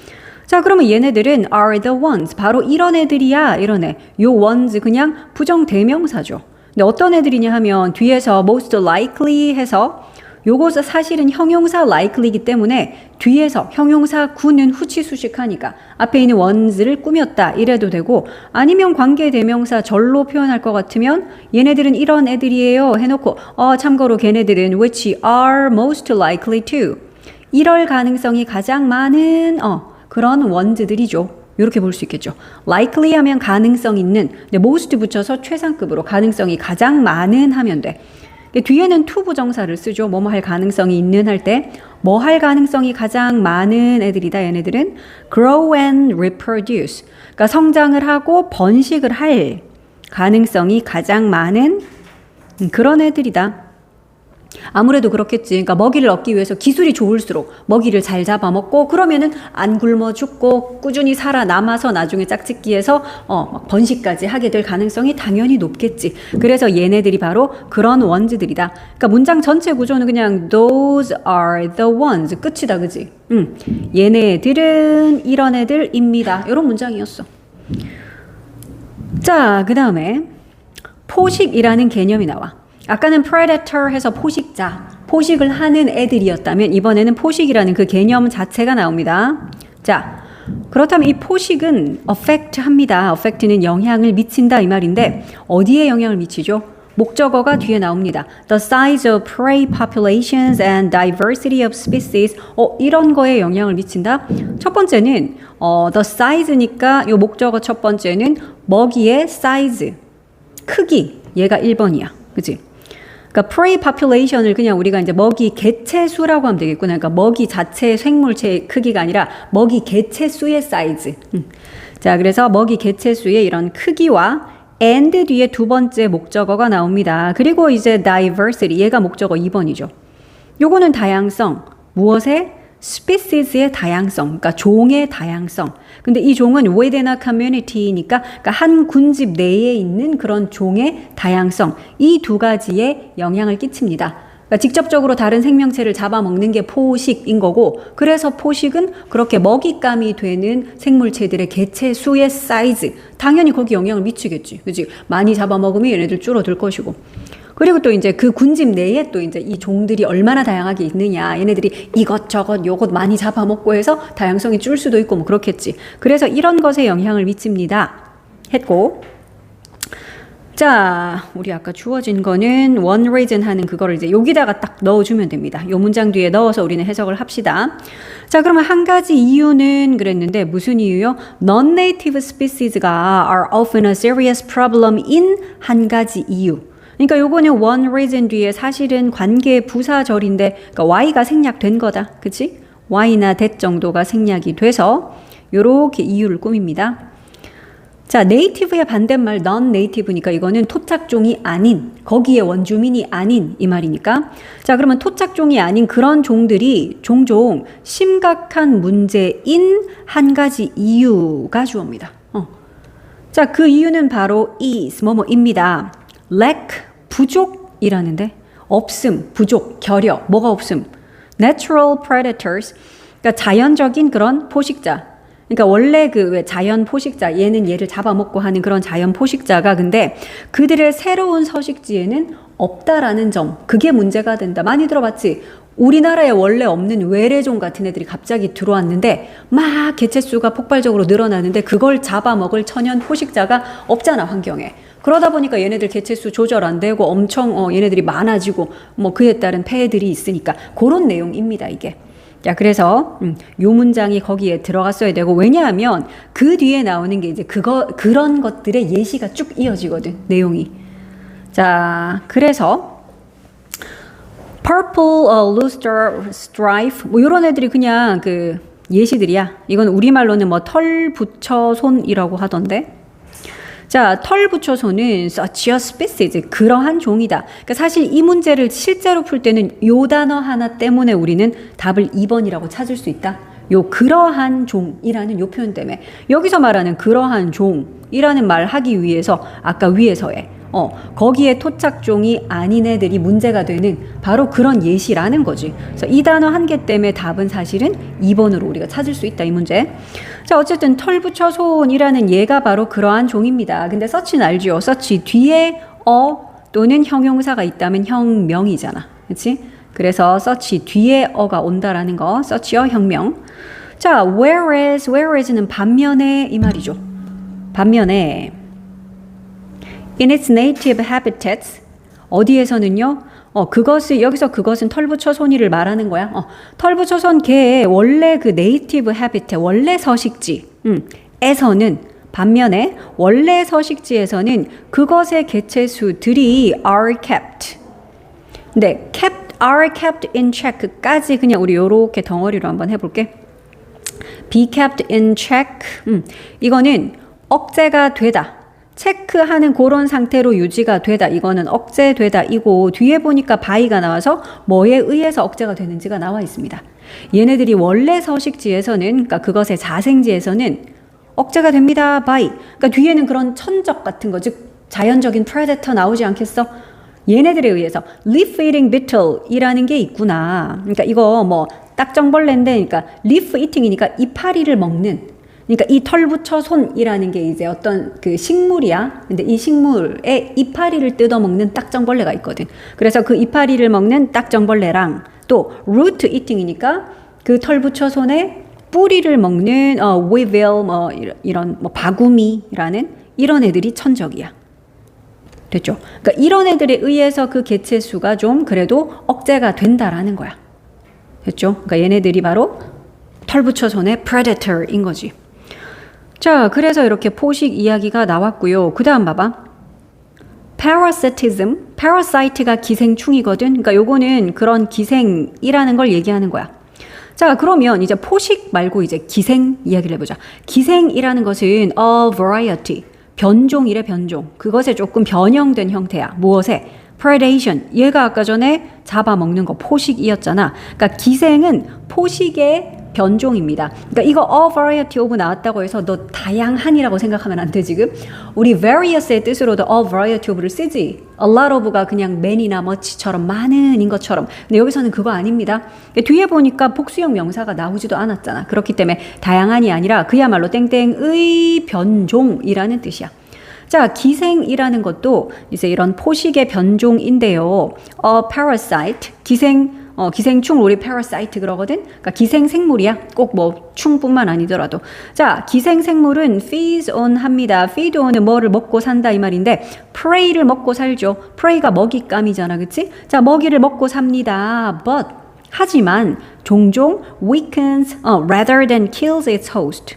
자, 그러면 얘네들은 are the ones. 바로 이런 애들이야. 이런 애. 요 ones 그냥 부정대명사죠. 근데 어떤 애들이냐 하면 뒤에서 most likely 해서 요거 사실은 형용사 likely이기 때문에 뒤에서 형용사 구는 후치수식하니까 앞에 있는 ones를 꾸몄다 이래도 되고 아니면 관계대명사 절로 표현할 것 같으면 얘네들은 이런 애들이에요 해놓고 참고로 걔네들은 which are most likely to 이럴 가능성이 가장 많은 그런 원즈들이죠. 이렇게 볼 수 있겠죠. likely 하면 가능성 있는, 근데 most 붙여서 최상급으로 가능성이 가장 많은 하면 돼. 뒤에는 to 부정사를 쓰죠. 뭐뭐 할 가능성이 있는 할 때, 뭐 할 가능성이 가장 많은 애들이다. 얘네들은 grow and reproduce. 그러니까 성장을 하고 번식을 할 가능성이 가장 많은 그런 애들이다. 아무래도 그렇겠지. 그러니까 먹이를 얻기 위해서 기술이 좋을수록 먹이를 잘 잡아먹고 그러면은 안 굶어 죽고 꾸준히 살아남아서 나중에 짝짓기에서 막 번식까지 하게 될 가능성이 당연히 높겠지. 그래서 얘네들이 바로 그런 원즈들이다. 그러니까 문장 전체 구조는 그냥 those are the ones 끝이다, 그지? 얘네들은 이런 애들입니다. 이런 문장이었어. 자, 그 다음에 포식이라는 개념이 나와. 아까는 predator 해서 포식자, 포식을 하는 애들이었다면 이번에는 포식이라는 그 개념 자체가 나옵니다. 자, 그렇다면 이 포식은 affect 합니다. affect는 영향을 미친다 이 말인데 어디에 영향을 미치죠? 목적어가 뒤에 나옵니다. The size of prey populations and diversity of species. 이런 거에 영향을 미친다. 첫 번째는 the size니까 이 목적어 첫 번째는 먹이의 size, 크기. 얘가 1번이야. 그치? 그러니까 prey population을 그냥 우리가 이제 먹이 개체 수라고 하면 되겠구나. 그러니까 먹이 자체의 생물체의 크기가 아니라 먹이 개체 수의 사이즈. 자, 그래서 먹이 개체 수의 이런 크기와 and 뒤에 두 번째 목적어가 나옵니다. 그리고 이제 diversity, 얘가 목적어 2번이죠. 요거는 다양성, 무엇의? species의 다양성, 그러니까 종의 다양성. 근데 이 종은 within a community니까 그러니까 한 군집 내에 있는 그런 종의 다양성. 이 두 가지에 영향을 끼칩니다. 그러니까 직접적으로 다른 생명체를 잡아먹는 게 포식인 거고, 그래서 포식은 그렇게 먹잇감이 되는 생물체들의 개체 수의 사이즈. 당연히 거기 영향을 미치겠지. 그치? 많이 잡아먹으면 얘네들 줄어들 것이고. 그리고 또 이제 그 군집 내에 또 이제 이 종들이 얼마나 다양하게 있느냐. 얘네들이 이것저것 요것 많이 잡아먹고 해서 다양성이 줄 수도 있고 뭐 그렇겠지. 그래서 이런 것에 영향을 미칩니다. 했고. 자, 우리 아까 주어진 거는 one reason 하는 그거를 이제 여기다가 딱 넣어주면 됩니다. 요 문장 뒤에 넣어서 우리는 해석을 합시다. 자, 그러면 한 가지 이유는 그랬는데 무슨 이유요? Non-native species가 are often a serious problem in 한 가지 이유. 그러니까 요거는 one reason 뒤에 사실은 관계 부사절인데 그러니까 y가 생략된 거다. 그치? y나 that 정도가 생략이 돼서 요렇게 이유를 꾸밉니다. 자, native의 반대말 non-native니까 이거는 토착종이 아닌, 거기에 원주민이 아닌 이 말이니까. 자, 그러면 토착종이 아닌 그런 종들이 종종 심각한 문제인 한 가지 이유가 주어입니다. 자, 그 이유는 바로 is, 뭐뭐입니다. lack, 부족이라는데 없음, 부족, 결여, 뭐가 없음? natural predators, 그러니까 자연적인 그런 포식자. 그러니까 원래 그 왜 자연 포식자, 얘는 얘를 잡아먹고 하는 그런 자연 포식자가 근데 그들의 새로운 서식지에는 없다라는 점, 그게 문제가 된다. 많이 들어봤지? 우리나라에 원래 없는 외래종 같은 애들이 갑자기 들어왔는데 막 개체수가 폭발적으로 늘어나는데 그걸 잡아먹을 천연 포식자가 없잖아, 환경에. 그러다 보니까 얘네들 개체수 조절 안 되고 엄청 얘네들이 많아지고 뭐 그에 따른 폐해들이 있으니까 그런 내용입니다, 이게. 자, 그래서 요 문장이 거기에 들어갔어야 되고, 왜냐하면 그 뒤에 나오는 게 이제 그런 것들의 예시가 쭉 이어지거든, 내용이. 자, 그래서 purple loosestrife strife 뭐 요런 애들이 그냥 그 예시들이야. 이건 우리말로는 뭐 털부처손이라고 하던데. 자, 털부처손은 such a species, 그러한 종이다. 그러니까 사실 이 문제를 실제로 풀 때는 요 단어 하나 때문에 우리는 답을 2번이라고 찾을 수 있다. 요 그러한 종이라는 요 표현 때문에. 여기서 말하는 그러한 종이라는 말 하기 위해서 아까 위에서의 거기에 토착종이 아닌 애들이 문제가 되는 바로 그런 예시라는 거지. 그래서 이 단어 한 개 때문에 답은 사실은 2번으로 우리가 찾을 수 있다, 이 문제. 자, 어쨌든 털부처손이라는 얘가 바로 그러한 종입니다. 근데 서치는 알죠? 서치 뒤에 또는 형용사가 있다면 형명이잖아. 그치? 그래서 서치 뒤에 어가 온다라는 거, 서치어 형명. 자, whereas는 반면에 이 말이죠. 반면에 in its native habitats, 어디에서는요? 여기서 그것은 털부처손이를 말하는 거야. 털부처손 개의 원래 그 native habitat, 원래 서식지, 에서는, 반면에 원래 서식지에서는 그것의 개체수들이 are kept. 근데 are kept in check까지 그냥 우리 요렇게 덩어리로 한번 해볼게. be kept in check. 이거는 억제가 되다. 체크하는 그런 상태로 유지가 되다. 이거는 억제되다 이고 뒤에 보니까 by가 나와서 뭐에 의해서 억제가 되는지가 나와 있습니다. 얘네들이 원래 서식지에서는 그러니까 그것의 자생지에서는 억제가 됩니다. by. 그러니까 뒤에는 그런 천적 같은 거 즉 자연적인 predator 나오지 않겠어? 얘네들에 의해서 leaf eating beetle이라는 게 있구나. 그러니까 이거 뭐 딱정벌레인데 그러니까 leaf eating이니까 이파리를 먹는 그러니까 이 털부처손이라는 게 이제 어떤 그 식물이야. 근데 이 식물의 이파리를 뜯어먹는 딱정벌레가 있거든. 그래서 그 이파리를 먹는 딱정벌레랑 또 root eating이니까 그 털부처손의 뿌리를 먹는 weevil 뭐 이런 뭐 바구미라는 이런 애들이 천적이야. 됐죠? 그러니까 이런 애들에 의해서 그 개체 수가 좀 그래도 억제가 된다라는 거야. 됐죠? 그러니까 얘네들이 바로 털부처손의 predator인 거지. 자, 그래서 이렇게 포식 이야기가 나왔고요. 그 다음 봐봐. parasitism, parasite가 기생충이거든. 그러니까 요거는 그런 기생이라는 걸 얘기하는 거야. 자, 그러면 이제 포식 말고 이제 기생 이야기를 해보자. 기생이라는 것은 a variety, 변종이래 변종. 그것에 조금 변형된 형태야. 무엇에? predation. 얘가 아까 전에 잡아먹는 거 포식이었잖아. 그러니까 기생은 포식의 변종입니다. 그러니까 이거 a variety of 나왔다고 해서 너 다양한이라고 생각하면 안 돼 지금. 우리 various의 뜻으로도 a variety of를 쓰지. a lot of가 그냥 many나 much처럼 많은인 것처럼. 근데 여기서는 그거 아닙니다. 뒤에 보니까 복수형 명사가 나오지도 않았잖아. 그렇기 때문에 다양한이 아니라 그야말로 땡땡의 변종이라는 뜻이야. 자, 기생이라는 것도 이제 이런 포식의 변종인데요. parasite, 기생충 우리 parasite 그러거든. 그러니까 기생생물이야. 꼭 뭐 충뿐만 아니더라도. 자, 기생생물은 feeds on 합니다. feed on은 뭐를 먹고 산다 이 말인데 prey를 먹고 살죠. prey가 먹잇감이잖아, 그치? 자, 먹이를 먹고 삽니다. But 하지만 종종 weakens rather than kills its host.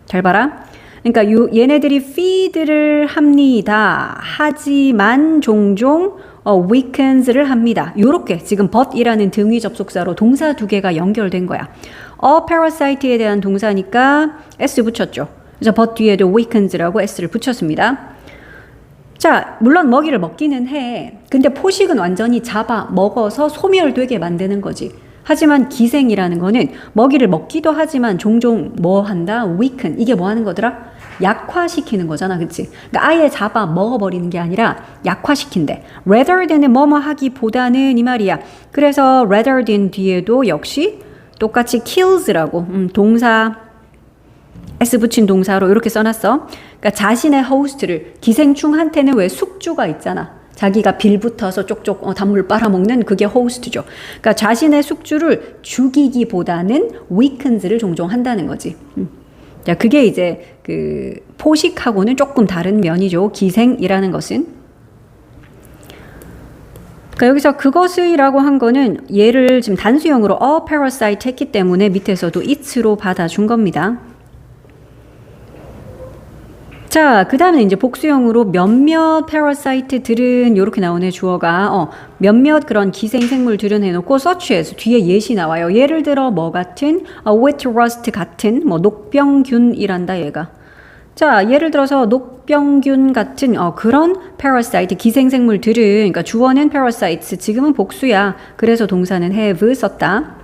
잘 봐라. 그러니까 얘네들이 feed를 합니다. 하지만 종종 weakens를 합니다. 요렇게 지금 but이라는 등위 접속사로 동사 두 개가 연결된 거야. parasite에 대한 동사니까 s 붙였죠. 그래서 but 뒤에도 weakens라고 s를 붙였습니다. 자, 물론 먹이를 먹기는 해. 근데 포식은 완전히 잡아 먹어서 소멸되게 만드는 거지. 하지만 기생이라는 거는 먹이를 먹기도 하지만 종종 뭐 한다? weaken. 이게 뭐 하는 거더라? 약화시키는 거잖아. 그치? 그러니까 아예 잡아 먹어버리는 게 아니라 약화시킨대. rather than은 뭐뭐 하기보다는 이 말이야. 그래서 rather than 뒤에도 역시 똑같이 kills라고 동사 s 붙인 동사로 이렇게 써놨어. 그러니까 자신의 host를 기생충한테는 왜 숙주가 있잖아. 자기가 빌붙어서 쪽쪽 단물 빨아먹는 그게 호스트죠. 그러니까 자신의 숙주를 죽이기보다는 weakens를 종종 한다는 거지. 자, 그게 이제 그 포식하고는 조금 다른 면이죠. 기생이라는 것은. 그러니까 여기서 그것이라고 한 거는 얘를 지금 단수형으로 a parasite 했기 때문에 밑에서도 it로 받아준 겁니다. 자, 그 다음에 이제 복수형으로 몇몇 parasite들은 이렇게 나오네, 주어가. 몇몇 그런 기생생물들은 해놓고 such에서 뒤에 예시 나와요. 예를 들어 뭐 같은, wet rust 같은, 뭐 녹병균이란다, 얘가. 자, 예를 들어서 녹병균 같은 그런 parasite, 기생생물들은, 그러니까 주어는 parasites, 지금은 복수야. 그래서 동사는 have 썼다.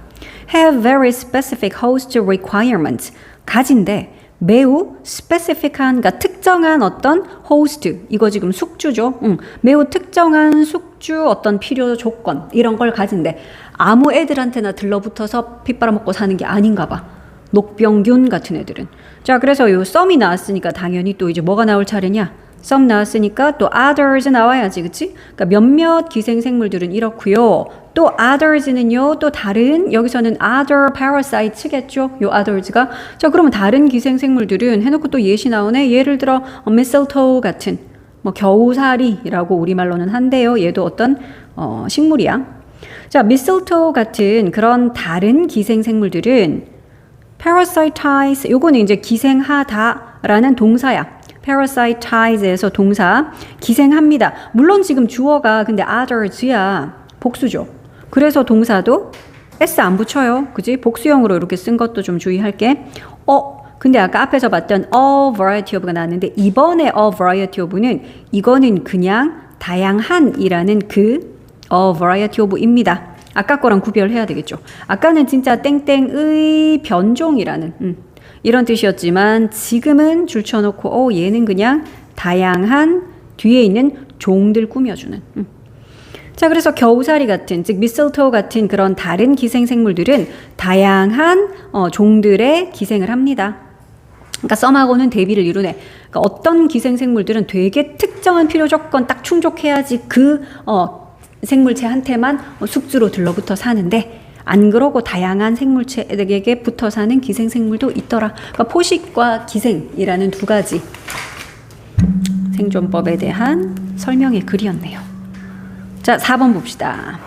have very specific host requirements. 가진대. 매우 스페시픽한, 그러니까 특정한 어떤 호스트, 이거 지금 숙주죠. 매우 특정한 숙주 어떤 필요 조건 이런 걸 가진데 아무 애들한테나 들러붙어서 피 빨아먹고 사는 게 아닌가 봐. 녹병균 같은 애들은. 자, 그래서 요 썸이 나왔으니까 당연히 또 이제 뭐가 나올 차례냐? 썸 나왔으니까 또 others 나와야지, 그치? 그러니까 몇몇 기생생물들은 이렇고요. 또 others는요, 또 다른, 여기서는 other parasites겠죠? 요 others가. 자, 그러면 다른 기생생물들은 해놓고 또 예시 나오네. 예를 들어 mistletoe 같은, 뭐 겨우살이라고 우리말로는 한대요. 얘도 어떤 식물이야. 자, mistletoe 같은 그런 다른 기생생물들은 parasitize, 요거는 이제 기생하다라는 동사야. parasitize에서 동사 기생합니다. 물론 지금 주어가 근데 others야. 복수죠. 그래서 동사도 s 안 붙여요. 그지? 복수형으로 이렇게 쓴 것도 좀 주의할게. 근데 아까 앞에서 봤던 a variety of가 나왔는데 이번에 a variety of는 이거는 그냥 다양한이라는 그 a variety of입니다. 아까 거랑 구별해야 되겠죠. 아까는 진짜 땡땡의 변종이라는 이런 뜻이었지만 지금은 줄쳐놓고 얘는 그냥 다양한 뒤에 있는 종들 꾸며주는 자, 그래서 겨우살이 같은, 즉 미슬토우 같은 그런 다른 기생생물들은 다양한 종들의 기생을 합니다. 그러니까 썸하고는 대비를 이루네. 그러니까 어떤 기생생물들은 되게 특정한 필요 조건 딱 충족해야지 그 생물체한테만 숙주로 들러붙어 사는데 안 그러고 다양한 생물체에게 붙어 사는 기생생물도 있더라. 그러니까 포식과 기생이라는 두 가지 생존법에 대한 설명의 글이었네요. 자, 4번 봅시다.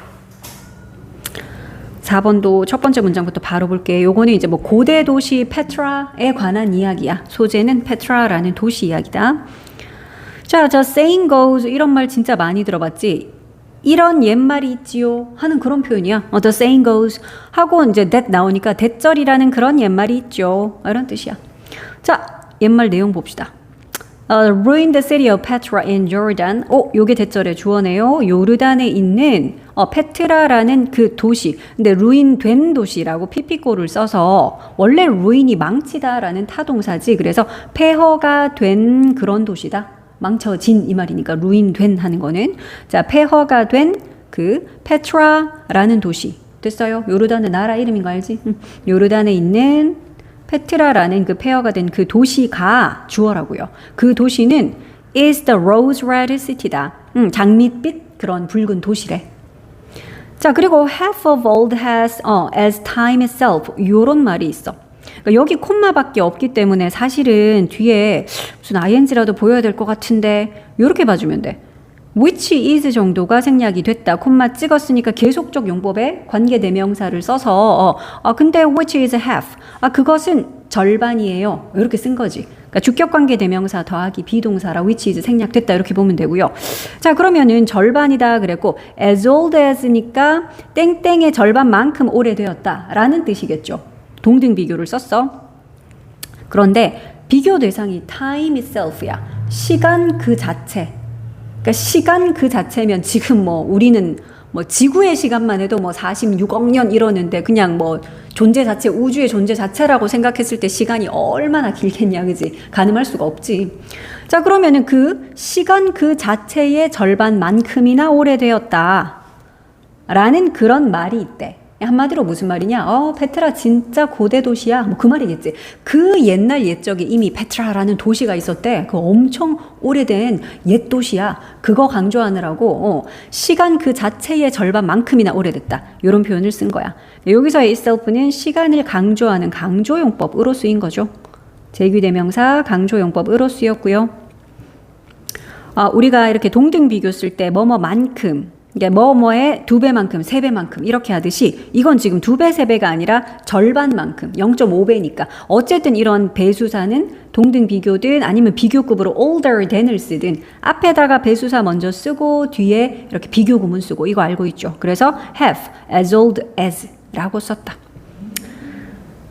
4번도 첫 번째 문장부터 바로 볼게요. 요거는 이제 뭐 고대 도시 페트라에 관한 이야기야. 소재는 페트라라는 도시 이야기다. 자, the saying goes 이런 말 진짜 많이 들어봤지? 이런 옛말이 있지요 하는 그런 표현이야. the saying goes 하고 이제 that 나오니까 대절이라는 그런 옛말이 있죠. 이런 뜻이야. 자, 옛말 내용 봅시다. ruin the city of Petra in Jordan. 요게 대절의 주어네요. 요르단에 있는 페트라라는 그 도시. 근데 ruin된 도시라고 피피꼬를 써서 원래 ruin이 망치다라는 타동사지. 그래서 폐허가 된 그런 도시다. 망쳐진 이 말이니까 ruin된 하는 거는 자, 폐허가 된 그 페트라라는 도시. 됐어요? 요르단의 나라 이름인 거 알지? 요르단에 있는 페트라라는 그 폐허가 된 그 도시가 주어라고요. 그 도시는 is the rose red city다. 장밋빛 그런 붉은 도시래. 자, 그리고 half of old has as time itself 요런 말이 있어. 그러니까 여기 콤마밖에 없기 때문에 사실은 뒤에 무슨 ing라도 보여야 될 것 같은데 요렇게 봐주면 돼. which is 정도가 생략이 됐다. 콤마 찍었으니까 계속적 용법에 관계대명사를 써서 근데 which is half. 그것은 절반이에요. 이렇게 쓴 거지. 그러니까 주격관계대명사 더하기 비동사라 which is 생략됐다. 이렇게 보면 되고요. 자, 그러면은 절반이다 그랬고 as old as니까 땡땡의 절반만큼 오래되었다 라는 뜻이겠죠. 동등 비교를 썼어. 그런데 비교 대상이 time itself야. 시간 그 자체. 그러니까 시간 그 자체면 지금 뭐 우리는 뭐 지구의 시간만 해도 뭐 46억 년 이러는데 그냥 뭐 존재 자체, 우주의 존재 자체라고 생각했을 때 시간이 얼마나 길겠냐, 그지? 가늠할 수가 없지. 자, 그러면은 그 시간 그 자체의 절반만큼이나 오래되었다. 라는 그런 말이 있대. 한마디로 무슨 말이냐? 페트라 진짜 고대 도시야. 뭐 그 말이겠지. 그 옛날 옛적에 이미 페트라라는 도시가 있었대. 그 엄청 오래된 옛 도시야. 그거 강조하느라고 시간 그 자체의 절반만큼이나 오래됐다. 이런 표현을 쓴 거야. 여기서의 itself는 시간을 강조하는 강조용법으로 쓰인 거죠. 제귀대명사 강조용법으로 쓰였고요. 우리가 이렇게 동등 비교 쓸 때 뭐뭐만큼 이게 뭐뭐의 2배만큼, 3배만큼 이렇게 하듯이 이건 지금 2배, 3배가 아니라 절반만큼, 0.5배니까 어쨌든 이런 배수사는 동등 비교든 아니면 비교급으로 older than을 쓰든 앞에다가 배수사 먼저 쓰고 뒤에 이렇게 비교 구문 쓰고 이거 알고 있죠. 그래서 have, as old as 라고 썼다.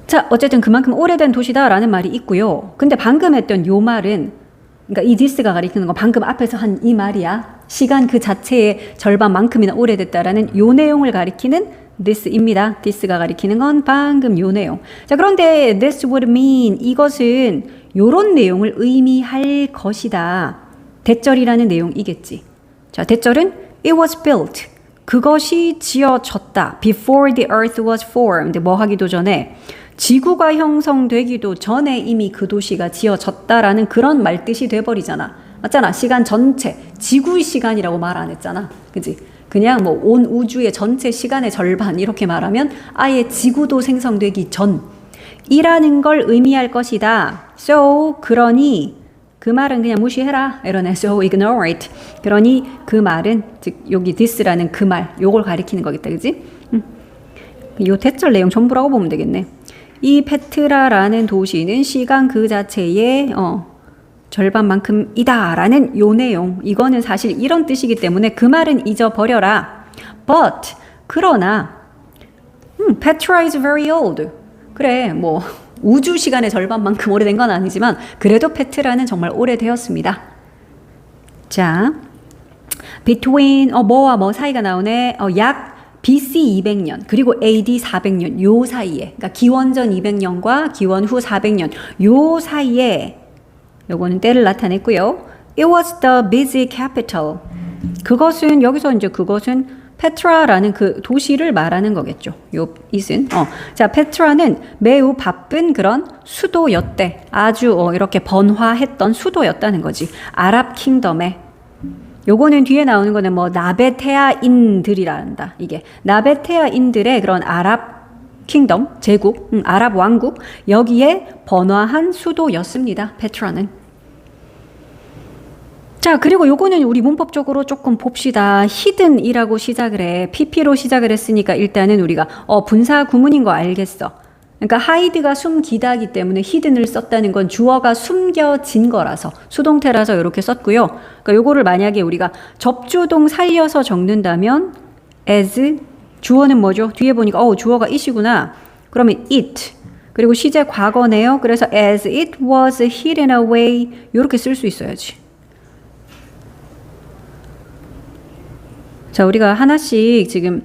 자, 어쨌든 그만큼 오래된 도시다라는 말이 있고요. 근데 방금 했던 요 말은 그러니까 이 this가 가리키는 건 방금 앞에서 한 이 말이야. 시간 그 자체의 절반만큼이나 오래됐다라는 요 내용을 가리키는 this입니다. this가 가리키는 건 방금 요 내용. 자, 그런데 this would mean 이것은 요런 내용을 의미할 것이다. 대절이라는 내용이겠지. 자, 대절은 it was built. 그것이 지어졌다. before the earth was formed. 뭐 하기도 전에 지구가 형성되기도 전에 이미 그 도시가 지어졌다라는 그런 말뜻이 돼버리잖아. 맞잖아. 시간 전체, 지구의 시간이라고 말 안 했잖아. 그지? 그냥 뭐 온 우주의 전체 시간의 절반 이렇게 말하면 아예 지구도 생성되기 전이라는 걸 의미할 것이다. So, 그러니 그 말은 그냥 무시해라. 이러네. So, ignore it. 그러니 그 말은 즉 여기 this라는 그 말, 요걸 가리키는 거겠다. 그지? 요 대절 내용 전부라고 보면 되겠네. 이 페트라라는 도시는 시간 그 자체의 절반만큼이다 라는 요 내용. 이거는 사실 이런 뜻이기 때문에 그 말은 잊어버려라. But 그러나 Petra is very old. 그래 뭐 우주 시간의 절반만큼 오래된 건 아니지만 그래도 페트라는 정말 오래되었습니다. 자, between 뭐와 뭐 사이가 나오네. 약 BC 200년 그리고 AD 400년 요 사이에, 그러니까 기원전 200년과 기원 후 400년 요 사이에, 요거는 때를 나타냈고요. It was the busy capital. 그것은 여기서 이제 그것은 페트라라는 그 도시를 말하는 거겠죠. 요 it은 자, 페트라는 매우 바쁜 그런 수도였대. 아주 이렇게 번화했던 수도였다는 거지. 아랍 킹덤에. 요거는 뒤에 나오는 거는 뭐 나베테아인들이란다. 이게 나베테아인들의 그런 아랍 킹덤, 제국, 아랍 왕국 여기에 번화한 수도였습니다. 페트라는. 자, 그리고 요거는 우리 문법적으로 조금 봅시다. 히든이라고 시작을 해. PP로 시작을 했으니까 일단은 우리가 분사 구문인 거 알겠어. 그러니까 하이드가 숨기다기 때문에 히든을 썼다는 건 주어가 숨겨진 거라서 수동태라서 이렇게 썼고요. 그러니까 요거를 만약에 우리가 접주동 살려서 적는다면 as 주어는 뭐죠? 뒤에 보니까 주어가 it이구나. 그러면 it. 그리고 시제 과거네요. 그래서 as it was hidden away 이렇게 쓸 수 있어야지. 자, 우리가 하나씩 지금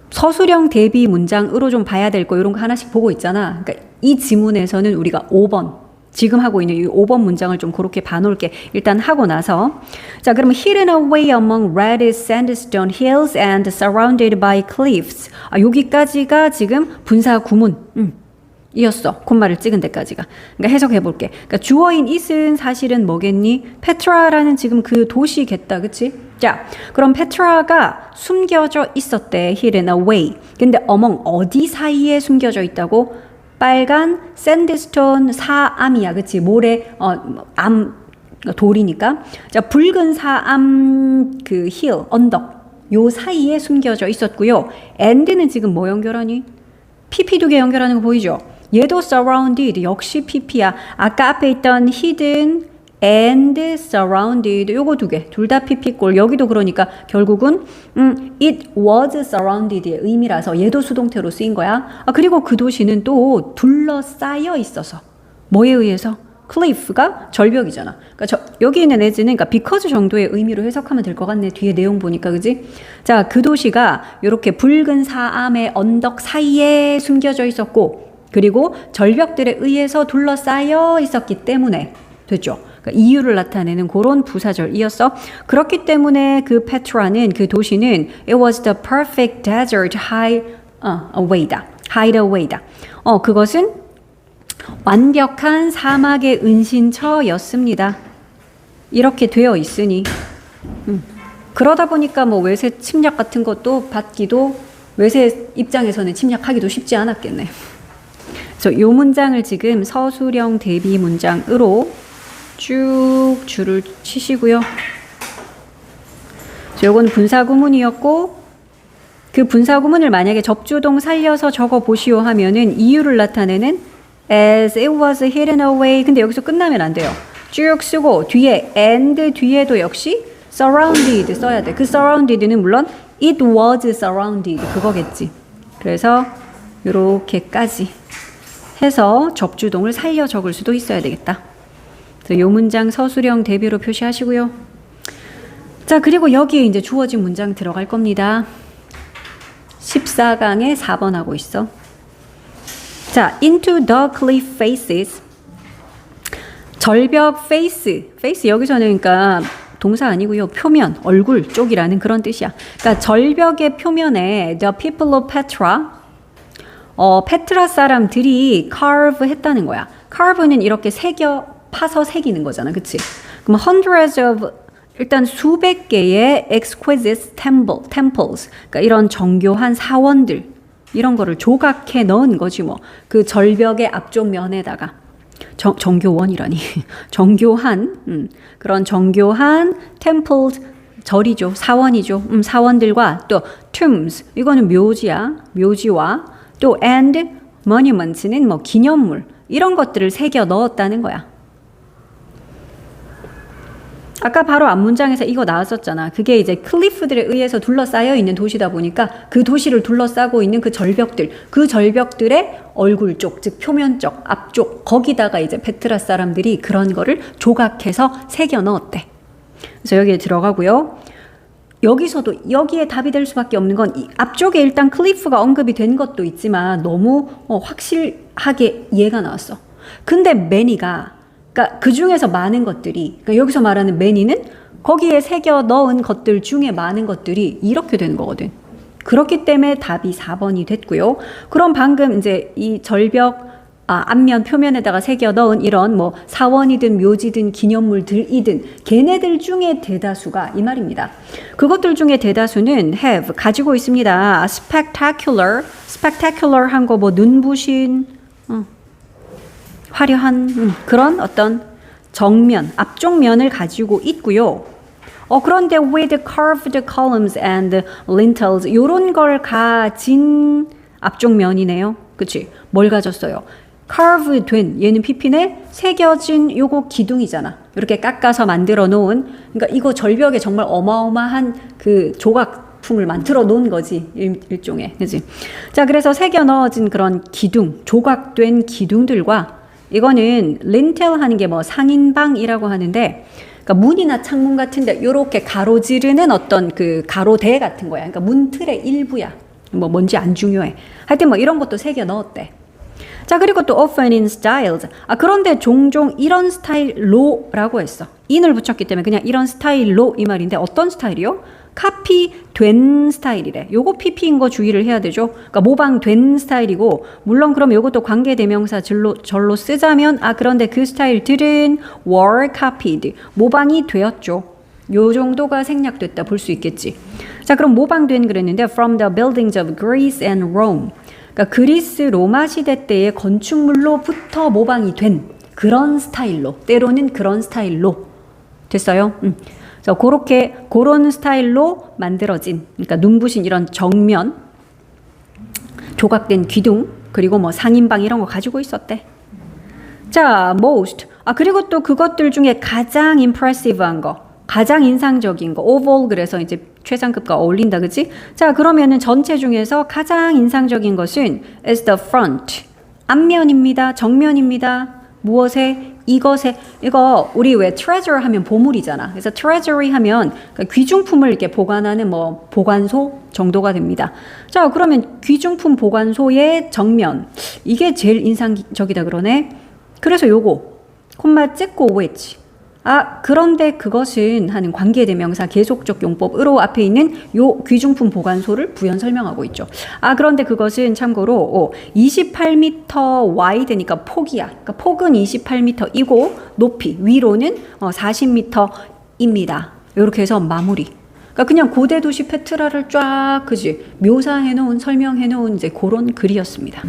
서술형 대비 문장으로 좀 봐야 될 거 이런 거 하나씩 보고 있잖아. 그러니까 이 지문에서는 우리가 5번 지금 하고 있는 이 5번 문장을 좀 그렇게 봐놓을게. 일단 하고 나서 자, 그러면 hidden away among red sandstone hills and surrounded by cliffs. 여기까지가 지금 분사 구문 이었어. 콤마를 찍은 데까지가. 그러니까 해석해 볼게. 그러니까 주어인 it은 사실은 뭐겠니? 페트라라는 지금 그 도시겠다. 그치? 자, 그럼 페트라가 숨겨져 있었대. hidden away. 근데 among 어디 사이에 숨겨져 있다고? 빨간 샌드스톤 사암이야. 그치? 모래, 돌이니까. 자, 붉은 사암 그 힐, 언덕. 요 사이에 숨겨져 있었고요. and는 지금 뭐 연결하니? PP 두 개 연결하는 거 보이죠? 얘도 surrounded 역시 PP야. 아까 앞에 있던 hidden and surrounded 요거 두 개. 둘 다 PP꼴. 여기도 그러니까 결국은 it was surrounded의 의미라서 얘도 수동태로 쓰인 거야. 그리고 그 도시는 또 둘러싸여 있어서 뭐에 의해서? cliff가 절벽이잖아. 그러니까 여기 있는 as는 그러니까 because 정도의 의미로 해석하면 될 것 같네. 뒤에 내용 보니까 그지? 자, 그 도시가 이렇게 붉은 사암의 언덕 사이에 숨겨져 있었고 그리고 절벽들에 의해서 둘러싸여 있었기 때문에 됐죠. 그러니까 이유를 나타내는 그런 부사절이었어. 그렇기 때문에 그 페트라는 그 도시는 it was the perfect desert hideaway다. hideaway다. 그것은 완벽한 사막의 은신처였습니다. 이렇게 되어 있으니 그러다 보니까 뭐 외세 침략 같은 것도 받기도 외세 입장에서는 침략하기도 쉽지 않았겠네. 그래서 요 문장을 지금 서술형 대비 문장으로 쭉 줄을 치시고요. 요건 분사구문이었고 그 분사구문을 만약에 접주동 살려서 적어 보시오 하면은 이유를 나타내는 as it was hidden away. 근데 여기서 끝나면 안 돼요. 쭉 쓰고 뒤에 and 뒤에도 역시 surrounded 써야 돼. 그 surrounded는 물론 it was surrounded 그거겠지. 그래서 요렇게까지 해서 접주동을 살려 적을 수도 있어야 되겠다. 그래서 요 문장 서술형 대비로 표시하시고요. 자, 그리고 여기에 이제 주어진 문장 들어갈 겁니다. 14강에 4번 하고 있어. 자, into the cliff faces. 절벽 face 여기서는 그러니까 동사 아니고요. 표면, 얼굴 쪽이라는 그런 뜻이야. 그러니까 절벽의 표면에 the people of Petra, 페트라 사람들이 carve 했다는 거야. carve는 이렇게 파서 새기는 거잖아. 그치? 그럼 hundreds of 일단 수백 개의 exquisite temples, 그러니까 이런 정교한 사원들, 이런 거를 조각해 넣은 거지 뭐. 그 절벽의 앞쪽 면에다가 정교원이라니 정교한 그런 정교한 temples, 절이죠. 사원이죠. 사원들과 또 tombs, 이거는 묘지와 또 and monuments는 뭐 기념물, 이런 것들을 새겨 넣었다는 거야. 아까 바로 앞 문장에서 이거 나왔었잖아. 그게 이제 클리프들에 의해서 둘러싸여 있는 도시다 보니까 그 도시를 둘러싸고 있는 그 절벽들의 얼굴 쪽, 즉 표면 쪽, 앞쪽, 거기다가 이제 페트라 사람들이 그런 거를 조각해서 새겨 넣었대. 그래서 여기에 들어가고요. 여기서도 여기에 답이 될 수밖에 없는 건 이 앞쪽에 일단 클리프가 언급이 된 것도 있지만 너무 확실하게 이해가 나왔어. 근데 매니가 그러니까 그 중에서 많은 것들이 그러니까 여기서 말하는 매니는 거기에 새겨 넣은 것들 중에 많은 것들이 이렇게 되는 거거든. 그렇기 때문에 답이 4번이 됐고요. 그럼 방금 이제 이 절벽 앞면 표면에다가 새겨 넣은 이런 뭐 사원이든 묘지든 기념물들이든 걔네들 중에 대다수가 이 말입니다. 그것들 중에 대다수는 have 가지고 있습니다. spectacular 한 거 뭐 눈부신 화려한 그런 어떤 정면 앞쪽 면을 가지고 있고요. 그런데 with carved columns and lintels 요런 걸 가진 앞쪽 면이네요. 그치? 뭘 가졌어요? carve 된 얘는 PP네 새겨진 요거 기둥이잖아. 이렇게 깎아서 만들어 놓은 그러니까 이거 절벽에 정말 어마어마한 그 조각품을 만들어 놓은 거지. 일종의. 그치? 자, 그래서 새겨 넣어진 그런 기둥, 조각된 기둥들과 이거는 린텔 하는 게 뭐 상인방이라고 하는데 그러니까 문이나 창문 같은데 요렇게 가로지르는 어떤 그 가로대 같은 거야. 그러니까 문틀의 일부야. 뭐 뭔지 안 중요해. 하여튼 뭐 이런 것도 새겨 넣었대. 자, 그리고 또 often in styles. 그런데 종종 이런 스타일로라고 했어. in을 붙였기 때문에 그냥 이런 스타일로 이 말인데 어떤 스타일이요? 카피된 스타일이래. 요거 PP인 거 주의를 해야 되죠. 그러니까 모방된 스타일이고 물론 그럼 요것도 관계대명사 절로 쓰자면 그런데 그 스타일들은 were copied. 모방이 되었죠. 요 정도가 생략됐다 볼 수 있겠지. 자, 그럼 모방된 그랬는데 from the buildings of Greece and Rome. 그러니까 그리스 로마 시대 때의 건축물로부터 모방이 된 그런 스타일로 때로는 그런 스타일로 됐어요. 그래서 그런 스타일로 만들어진 그러니까 눈부신 이런 정면 조각된 기둥 그리고 뭐 상인방 이런 거 가지고 있었대. 자, most. 그리고 또 그것들 중에 가장 impressive한 거, 가장 인상적인 거, overall 그래서 이제 최상급과 어울린다, 그치? 자, 그러면은 전체 중에서 가장 인상적인 것은 is the front. 앞면입니다. 정면입니다. 무엇에? 이것에. 이거 우리 왜 treasure 하면 보물이잖아. 그래서 treasury 하면 귀중품을 이렇게 보관하는 뭐 보관소 정도가 됩니다. 자, 그러면 귀중품 보관소의 정면. 이게 제일 인상적이다 그러네. 그래서 요거 콤마 찍고 which. 그런데 그것은 하는 관계대명사 계속적 용법으로 앞에 있는 요 귀중품 보관소를 부연 설명하고 있죠. 그런데 그것은 참고로 28m 와이드니까 폭이야. 그러니까 폭은 28m이고 높이 위로는 40m입니다. 이렇게 해서 마무리. 그러니까 그냥 고대 도시 페트라를 쫙 그지 묘사해 놓은 설명해 놓은 이제 그런 글이었습니다.